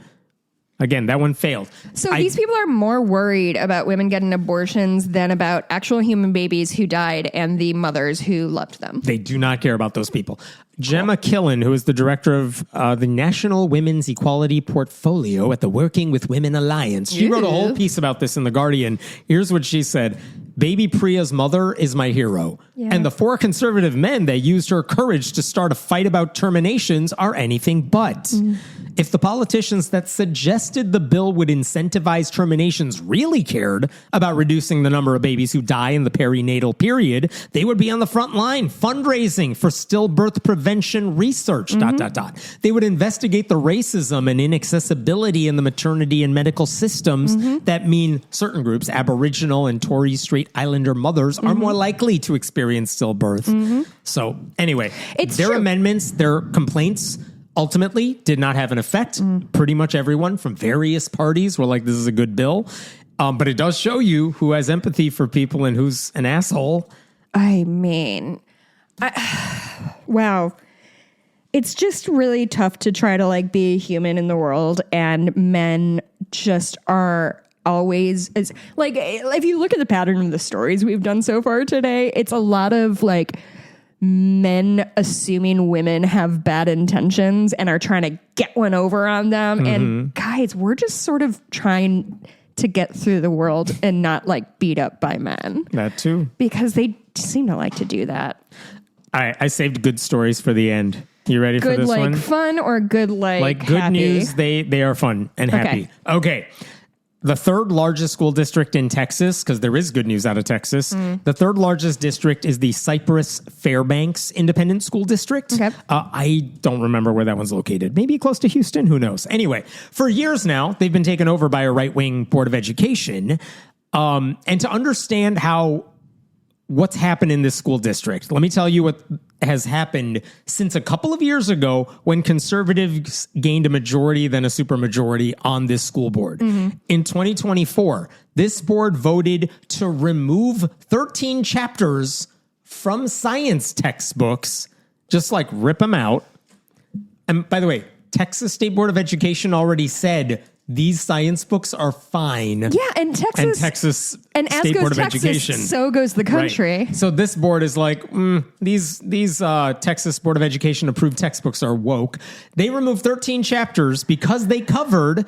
Again, that one failed. So these people are more worried about women getting abortions than about actual human babies who died and the mothers who loved them. They do not care about those people. Gemma Killen, who is the director of the National Women's Equality Portfolio at the Working with Women Alliance, she wrote a whole piece about this in The Guardian. Here's what she said. Baby Priya's mother is my hero. Yeah. And the 4 conservative men that used her courage to start a fight about terminations are anything but. If the politicians that suggested the bill would incentivize terminations really cared about reducing the number of babies who die in the perinatal period, they would be on the front line fundraising for stillbirth prevention research, ... They would investigate the racism and inaccessibility in the maternity and medical systems that mean certain groups, Aboriginal and Torres Strait Islander mothers, are more likely to experience stillbirth. So anyway, their amendments, their complaints ultimately did not have an effect. Pretty much everyone from various parties were like, this is a good bill. But it does show you who has empathy for people and who's an asshole. I mean, wow. It's just really tough to try to like be a human in the world, and men just are always as like, if you look at the pattern of the stories we've done so far today, it's a lot of like men assuming women have bad intentions and are trying to get one over on them. And guys, we're just sort of trying to get through the world and not like beat up by men. That too. Because they seem to like to do that. I saved good stories for the end. You ready for this one? one? Good like fun or good like good happy? News, they are fun and happy. Okay. The third largest school district in Texas, because there is good news out of Texas, the third largest district is the Cypress Fairbanks Independent School District. Okay. I don't remember where that one's located. Maybe close to Houston. Who knows? Anyway, for years now, they've been taken over by a right-wing board of education. And to understand what's happened in this school district, let me tell you what has happened since a couple of years ago when conservatives gained a majority, then a supermajority on this school board. In 2024, this board voted to remove 13 chapters from science textbooks, just like rip them out. And by the way, Texas State Board of Education already said these science books are fine. Yeah, and Texas and State Board of Education. So goes the country. Right. So this board is like, these Texas Board of Education approved textbooks are woke. They removed 13 chapters because they covered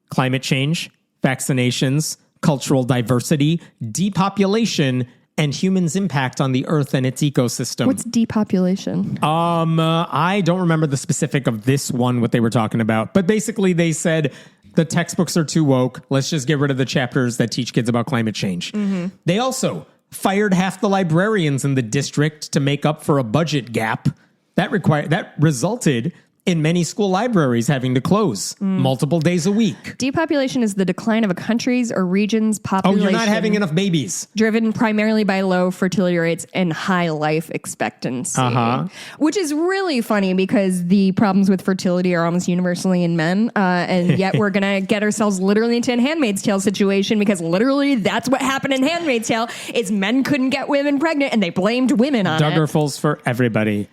climate change, vaccinations, cultural diversity, depopulation, and humans' impact on the earth and its ecosystem. What's depopulation? I don't remember the specific of this one, what they were talking about. But basically they said the textbooks are too woke. Let's just get rid of the chapters that teach kids about climate change. They also fired half the librarians in the district to make up for a budget gap. That resulted in many school libraries having to close multiple days a week. Depopulation is the decline of a country's or region's population. Oh, you're not having enough babies. Driven primarily by low fertility rates and high life expectancy. Which is really funny because the problems with fertility are almost universally in men. And yet we're going to get ourselves literally into a Handmaid's Tale situation because literally that's what happened in Handmaid's Tale is men couldn't get women pregnant and they blamed women on it. Duggarfuls for everybody.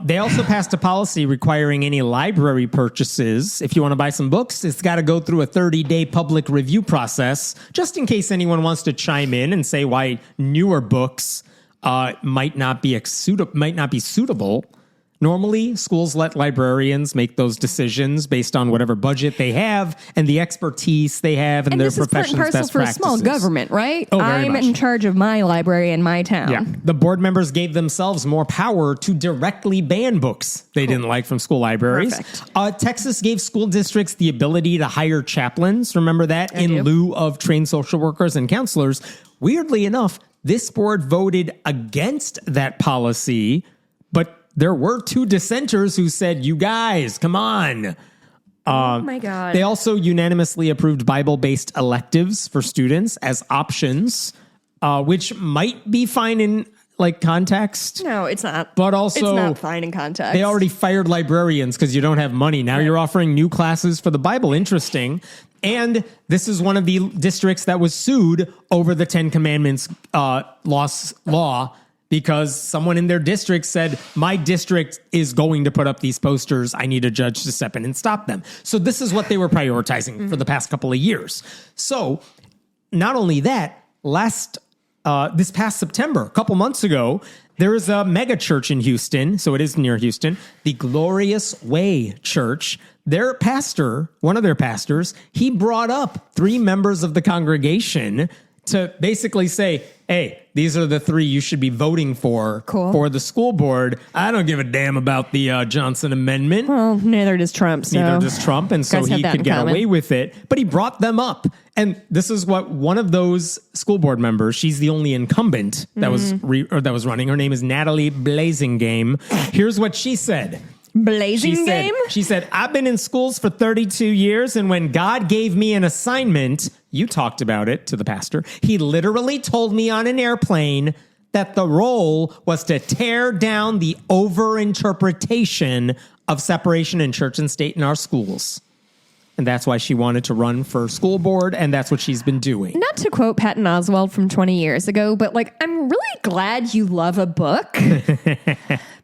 They also passed a policy requiring any library purchases. If you want to buy some books, it's got to go through a 30-day public review process, just in case anyone wants to chime in and say why newer books might not be suitable. Normally, schools let librarians make those decisions based on whatever budget they have and the expertise they have and their profession's best practices. And this is part and parcel for a small government, right? Oh, very I'm much. in charge of my library in my town. Yeah. The board members gave themselves more power to directly ban books they didn't like from school libraries. Texas gave school districts the ability to hire chaplains, remember that, in lieu of trained social workers and counselors. Weirdly enough, this board voted against that policy, but there were two dissenters who said, you guys, come on. Oh my God. They also unanimously approved Bible-based electives for students as options, which might be fine in like context. No, it's not. But also, it's not fine in context. They already fired librarians because you don't have money. Now you're offering new classes for the Bible. Interesting. And this is one of the districts that was sued over the Ten Commandments law. Because someone in their district said, my district is going to put up these posters. I need a judge to step in and stop them. So this is what they were prioritizing for the past couple of years. So not only that, this past September, a couple months ago, there is a mega church in Houston. So it is near Houston, the Glorious Way Church. Their pastor, one of their pastors, he brought up 3 members of the congregation to basically say, hey, these are the 3 you should be voting for the school board. I don't give a damn about the Johnson Amendment. Well, neither does Trump. So. Neither does Trump. And so he could get away with it. But he brought them up. And this is what one of those school board members, she's the only incumbent that was running. Her name is Natalie Blazingame. Here's what she said. She said, I've been in schools for 32 years, and when God gave me an assignment, you talked about it to the pastor, he literally told me on an airplane that the role was to tear down the overinterpretation of separation in church and state in our schools. And that's why she wanted to run for school board, and that's what she's been doing. Not to quote Patton Oswalt from 20 years ago, but like, I'm really glad you love a book.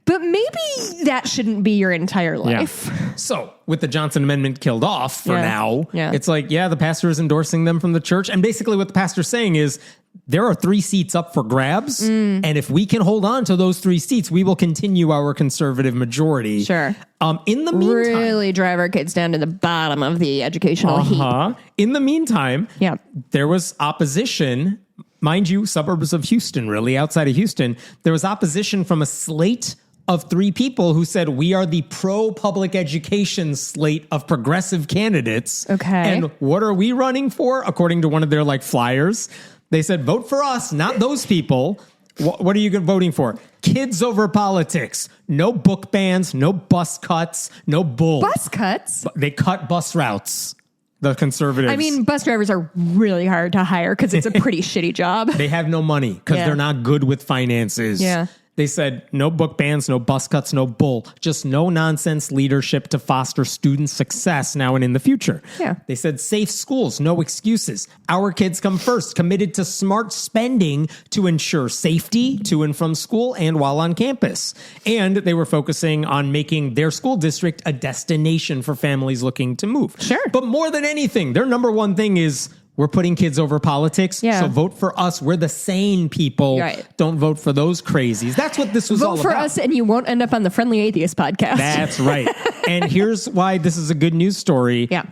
But maybe that shouldn't be your entire life. Yeah. So with the Johnson Amendment killed off for now, it's like, the pastor is endorsing them from the church. And basically what the pastor's saying is there are 3 seats up for grabs. And if we can hold on to those 3 seats, we will continue our conservative majority. Sure. In the meantime, really drive our kids down to the bottom of the educational heap. In the meantime, there was opposition. Mind you, suburbs of Houston, really, outside of Houston, there was opposition from a slate of 3 people who said, we are the pro-public education slate of progressive candidates. Okay. And what are we running for? According to one of their flyers, they said, vote for us, not those people. What are you voting for? Kids over politics. No book bans, no bus cuts, no bull. Bus cuts? They cut bus routes. The conservatives. I mean, bus drivers are really hard to hire because it's a pretty shitty job. They have no money because they're not good with finances. Yeah. They said no book bans, no bus cuts, no bull, just no nonsense leadership to foster student success now and in the future. Yeah. They said safe schools, no excuses. Our kids come first, committed to smart spending to ensure safety to and from school and while on campus. And they were focusing on making their school district a destination for families looking to move. Sure. But more than anything, their number one thing is we're putting kids over politics, so vote for us. We're the sane people. Right. Don't vote for those crazies. That's what this was all about. Vote for us and you won't end up on the Friendly Atheist podcast. That's right. And here's why this is a good news story. Yeah.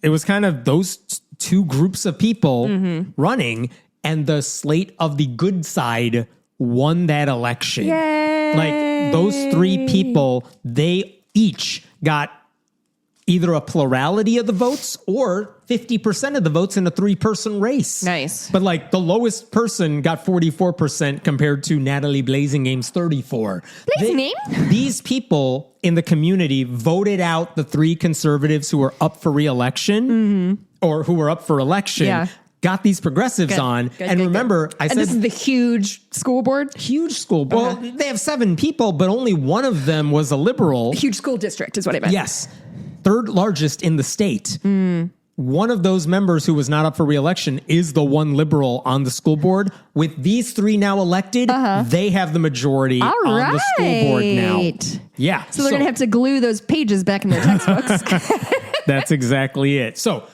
It was kind of those 2 groups of people running, and the slate of the good side won that election. Yay. Like those 3 people, they each got either a plurality of the votes or 50% of the votes in a 3-person race. Nice. But the lowest person got 44% compared to Natalie Blazingame's 34%. These people in the community voted out the 3 conservatives who were up for re-election or who were up for election. Yeah. Got these progressives on. And remember, I said... this is the huge school board? Huge school board. Well, they have 7 people, but only one of them was a liberal. A huge school district is what I meant. Yes. 3rd largest in the state. One of those members who was not up for re-election is the one liberal on the school board. With these 3 now elected, they have the majority on the school board now. Yeah. So they're going to have to glue those pages back in their textbooks. That's exactly it. So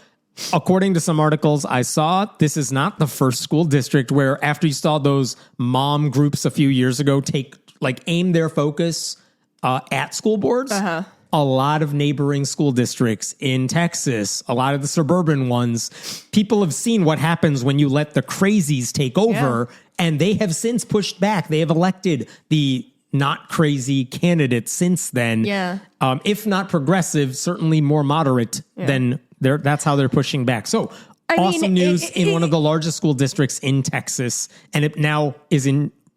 according to some articles I saw, this is not the first school district where after you saw those mom groups a few years ago aim their focus at school boards. A lot of neighboring school districts in Texas, a lot of the suburban ones, people have seen what happens when you let the crazies take over, and they have since pushed back. They have elected the not crazy candidates since then. Yeah. If not progressive, certainly more moderate than that's how they're pushing back. So awesome news in one of the largest school districts in Texas, and it now is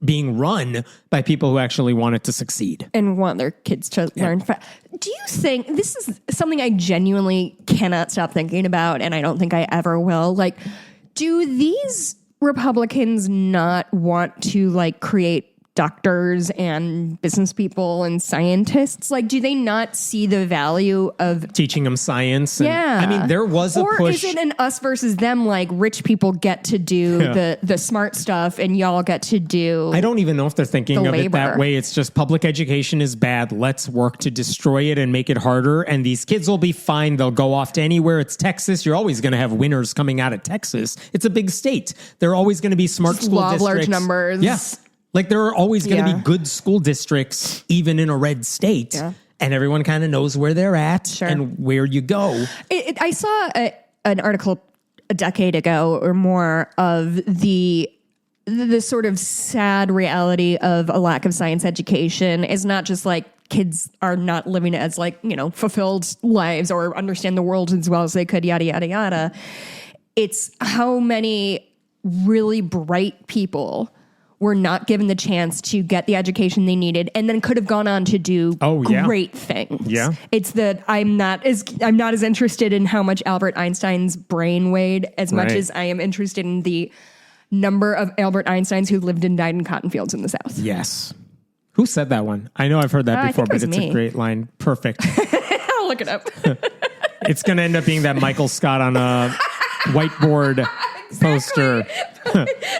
being run by people who actually want it to succeed. And want their kids to learn. Do you think, this is something I genuinely cannot stop thinking about, and I don't think I ever will, do these Republicans not want to create doctors and business people and scientists? Do they not see the value of teaching them science? And, I mean, there was a push. Or is it an us versus them, rich people get to do the smart stuff and y'all get to do I don't even know if they're thinking of labor. It that way. It's just public education is bad. Let's work to destroy it and make it harder. And these kids will be fine. They'll go off to anywhere. It's Texas. You're always going to have winners coming out of Texas. It's a big state. There are always going to be smart school districts. Large numbers. Yes. There are always going to be good school districts, even in a red state. Yeah. And everyone kind of knows where they're at and where you go. I saw an article a decade ago or more of the the sort of sad reality of a lack of science education is not just like kids are not living as like, fulfilled lives or understand the world as well as they could, yada, yada, yada. It's how many really bright people were not given the chance to get the education they needed and then could have gone on to do great things. Yeah. It's that I'm not as interested in how much Albert Einstein's brain weighed as much as I am interested in the number of Albert Einsteins who lived and died in cotton fields in the South. Yes. Who said that one? I know I've heard that before, but it's a great line. Perfect. I'll look it up. It's going to end up being that Michael Scott on a whiteboard poster.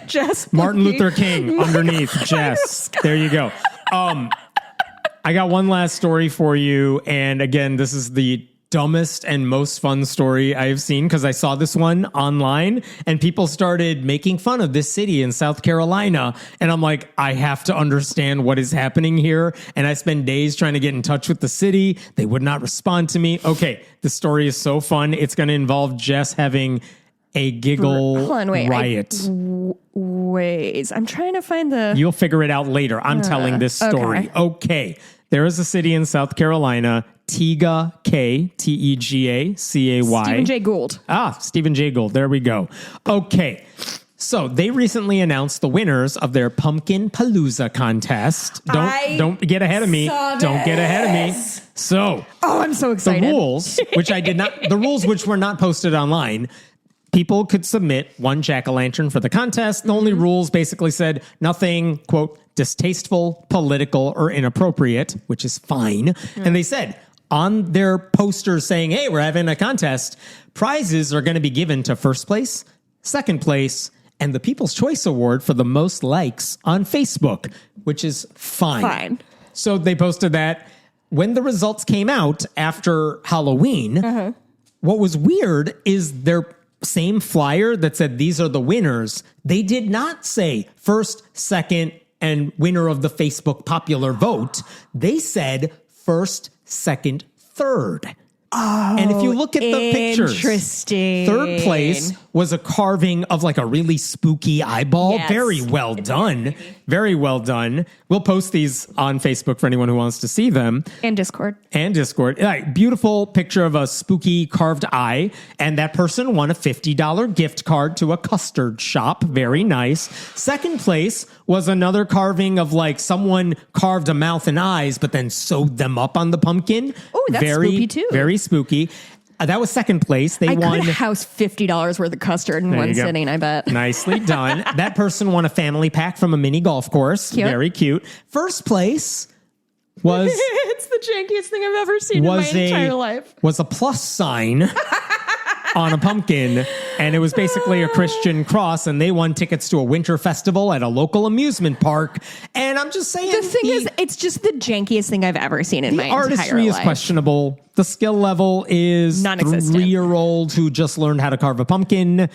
Jess. Martin Luther King underneath Jess. There you go. I got one last story for you. And again, this is the dumbest and most fun story I've seen because I saw this one online and people started making fun of this city in South Carolina. And I'm like, I have to understand what is happening here. And I spend days trying to get in touch with the city. They would not respond to me. Okay, the story is so fun. It's going to involve Jess having a giggle riot. I'm trying to find the... You'll figure it out later. I'm telling this story. Okay. There is a city in South Carolina, Tega, Tegacay. Stephen Jay Gould. Stephen Jay Gould. There we go. Okay. So they recently announced the winners of their Pumpkin Palooza contest. Don't get ahead of me. Don't get ahead of me. So... I'm so excited. The rules, which were not posted online... People could submit one jack-o'-lantern for the contest. The only rules basically said nothing, quote, distasteful, political, or inappropriate, which is fine. And they said on their posters saying, hey, we're having a contest, prizes are going to be given to first place, second place, and the People's Choice Award for the most likes on Facebook, which is fine. So they posted that. When the results came out after Halloween, what was weird is their same flyer that said these are the winners, they did not say first, second, and winner of the Facebook popular vote. They said first, second, third. And if you look at the pictures, third place was a carving of like a really spooky eyeball. Yes. Very well done. Very well done. We'll post these on Facebook for anyone who wants to see them. And Discord. Beautiful picture of a spooky carved eye. And that person won a $50 gift card to a custard shop. Very nice. Second place was another carving of like someone carved a mouth and eyes, but then sewed them up on the pumpkin. Oh, that's spooky too. Very spooky. That was second place. They won. I could house $50 worth of custard in one sitting, I bet. Nicely done. That person won a family pack from a mini golf course. Cute. Very cute. First place was... It's the jankiest thing I've ever seen in my entire life. Was a plus sign on a pumpkin, and it was basically a Christian cross, and they won tickets to a winter festival at a local amusement park. And I'm just saying... The thing is, it's just the jankiest thing I've ever seen in my entire life. The artistry is questionable. The skill level is non-existent. 3-year-old who just learned how to carve a pumpkin.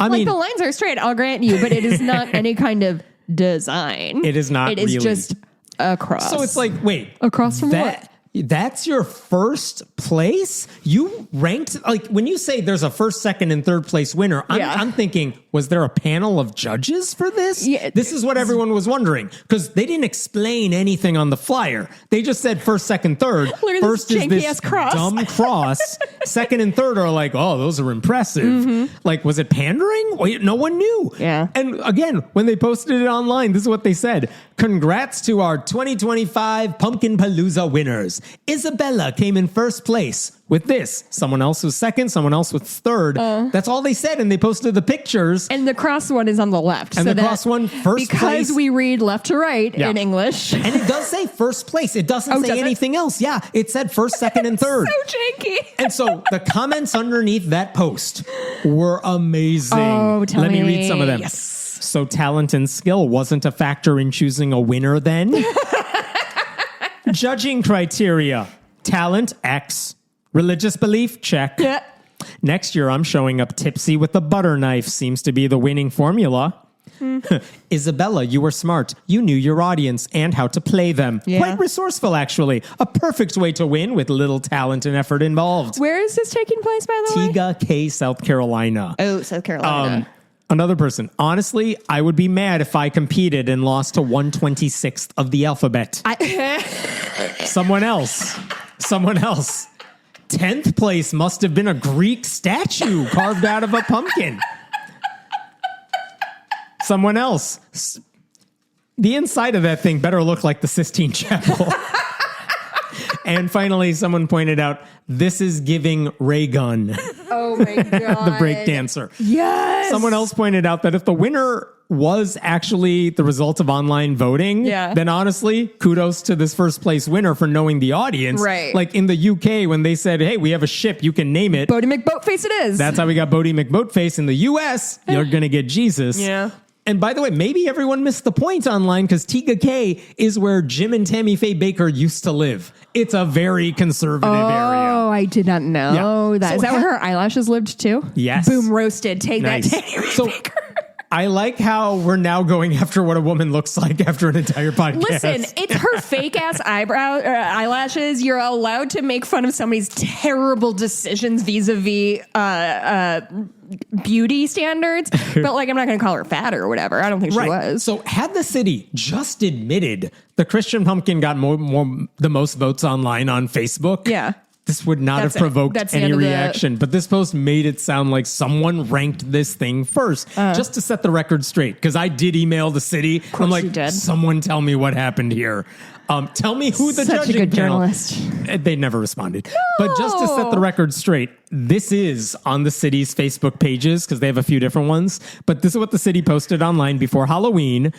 I mean, the lines are straight, I'll grant you, but it is not any kind of design. It is not. It is just a cross. So it's like, wait, a cross from what? That's your first place? You ranked, like, when you say there's a first, second, and third place winner, I'm thinking, was there a panel of judges for this? Yeah. This is what everyone was wondering, because they didn't explain anything on the flyer. They just said first, second, third. First is this dumb cross. Second and third are like, oh, those are impressive. Mm-hmm. Like, was it pandering? Wait, no one knew. Yeah. And again, when they posted it online, this is what they said. Congrats to our 2025 Pumpkin Palooza winners. Isabella came in first place with this. Someone else was second, someone else was third. That's all they said, and they posted the pictures. And the cross one is on the left. And so the cross one, first because place. Because we read left to right in English. And it does say first place. It doesn't say anything else. Yeah, it said first, second, and third. So janky. And so the comments underneath that post were amazing. Oh, Let me read some of them. Yes. So talent and skill wasn't a factor in choosing a winner then? Judging criteria. Talent, X. Religious belief, check. Yeah. Next year, I'm showing up tipsy with a butter knife. Seems to be the winning formula. Isabella, you were smart. You knew your audience and how to play them. Yeah. Quite resourceful, actually. A perfect way to win with little talent and effort involved. Where is this taking place, by the way? Tegacay, South Carolina. Oh, South Carolina. Another person. Honestly, I would be mad if I competed and lost to 1/26th of the alphabet. Someone else. 10th place must have been a Greek statue carved out of a pumpkin. Someone else. The inside of that thing better look like the Sistine Chapel. And finally, someone pointed out, this is giving Ray Gun. Oh my God. The break dancer. Yes. Someone else pointed out that if the winner was actually the result of online voting, then honestly, kudos to this first place winner for knowing the audience. Right. Like in the UK, when they said, hey, we have a ship, you can name it. Bodie McBoatface it is. That's how we got Bodie McBoatface. In the US, you're going to get Jesus. Yeah. And by the way, maybe everyone missed the point online because Tega Cay is where Jim and Tammy Faye Baker used to live. It's a very conservative area. Oh, I did not know that. So is that where her eyelashes lived too? Yes. Boom, roasted. Take Nice. that, Tammy So Baker. I like how we're now going after what a woman looks like after an entire podcast. Listen, it's her fake ass eyelashes. You're allowed to make fun of somebody's terrible decisions vis-a-vis beauty standards, but like I'm not going to call her fat or whatever. I don't think she was. So had the city just admitted the Christian pumpkin got the most votes online on Facebook, this would not have provoked any reaction. But this post made it sound like someone ranked this thing first, just to set the record straight. Because I did email the city. I'm like, someone tell me what happened here. Tell me who the Such judging a good journalist. They never responded. No. But just to set the record straight, this is on the city's Facebook pages because they have a few different ones. But this is what the city posted online before Halloween.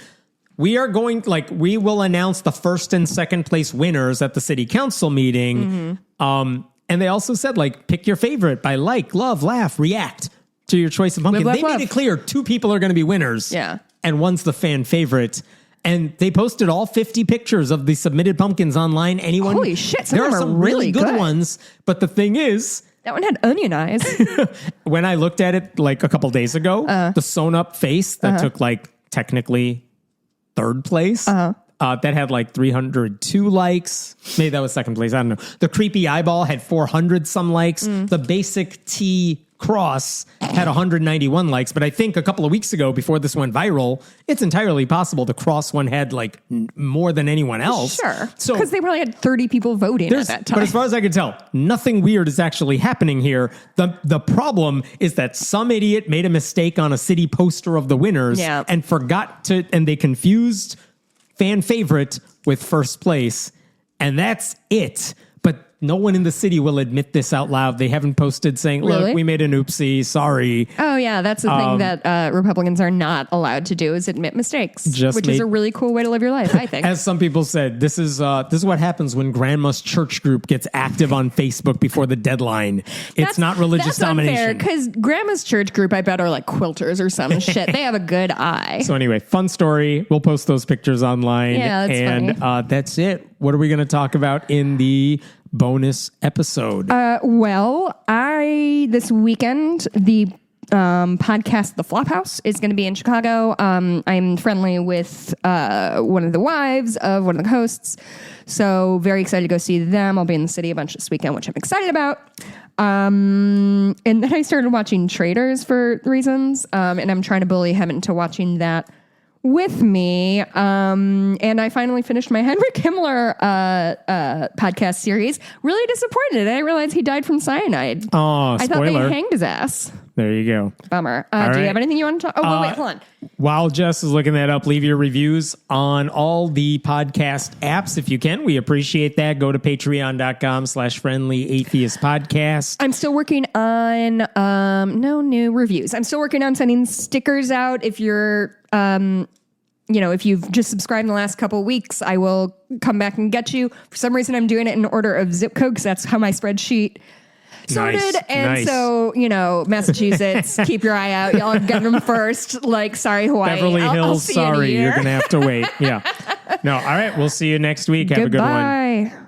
We will announce the first and second place winners at the city council meeting. And they also said, pick your favorite by love, laugh, react to your choice of pumpkin. They made it clear 2 people are going to be winners. Yeah. And one's the fan favorite. And they posted all 50 pictures of the submitted pumpkins online. Holy shit, some there of are them some are really good ones. But the thing is, that one had onion eyes. when I looked at it a couple days ago, the sewn up face that took technically third place, that had 302 likes. Maybe that was second place. I don't know. The creepy eyeball had 400 some likes. The basic T cross had 191 likes. But I think a couple of weeks ago, before this went viral, it's entirely possible the cross one had more than anyone else. Sure. So because they probably had 30 people voting at that time. But as far as I can tell, nothing weird is actually happening here. The problem is that some idiot made a mistake on a city poster of the winners and and they confused fan favorite with first place. And that's it. But no one in the city will admit this out loud. They haven't posted saying, look, we made an oopsie. Sorry. Oh, yeah. That's the thing that Republicans are not allowed to do is admit mistakes, which is a really cool way to live your life, I think. As some people said, this is what happens when Grandma's church group gets active on Facebook before the deadline. It's not religious domination. Because Grandma's church group, I bet, are like quilters or some shit. They have a good eye. So anyway, fun story. We'll post those pictures online. Yeah, that's funny. That's it. What are we going to talk about in the bonus episode? This weekend, the podcast The Flophouse is going to be in Chicago. I'm friendly with one of the wives of one of the hosts, so very excited to go see them. I'll be in the city a bunch this weekend, which I'm excited about. And then I started watching Traders for reasons, and I'm trying to bully him into watching that with me. And I finally finished my Heinrich Himmler podcast series. Really disappointed. I didn't realize he died from cyanide. Oh, spoiler. I thought they hanged his ass. There you go. Bummer. Do you have anything you want to talk? Oh, wait, hold on. While Jess is looking that up, leave your reviews on all the podcast apps if you can. We appreciate that. Go to patreon.com/friendly atheist podcast. I'm still working on no new reviews. I'm still working on sending stickers out. If you're if you've just subscribed in the last couple of weeks, I will come back and get you. For some reason, I'm doing it in order of zip code because that's how my spreadsheet sorted. Nice, and nice. So, Massachusetts, keep your eye out. Y'all get them first. Sorry, Hawaii. Beverly Hills, I'll see sorry. you You're going to have to wait. Yeah. No. All right. We'll see you next week. Have a good one. Goodbye.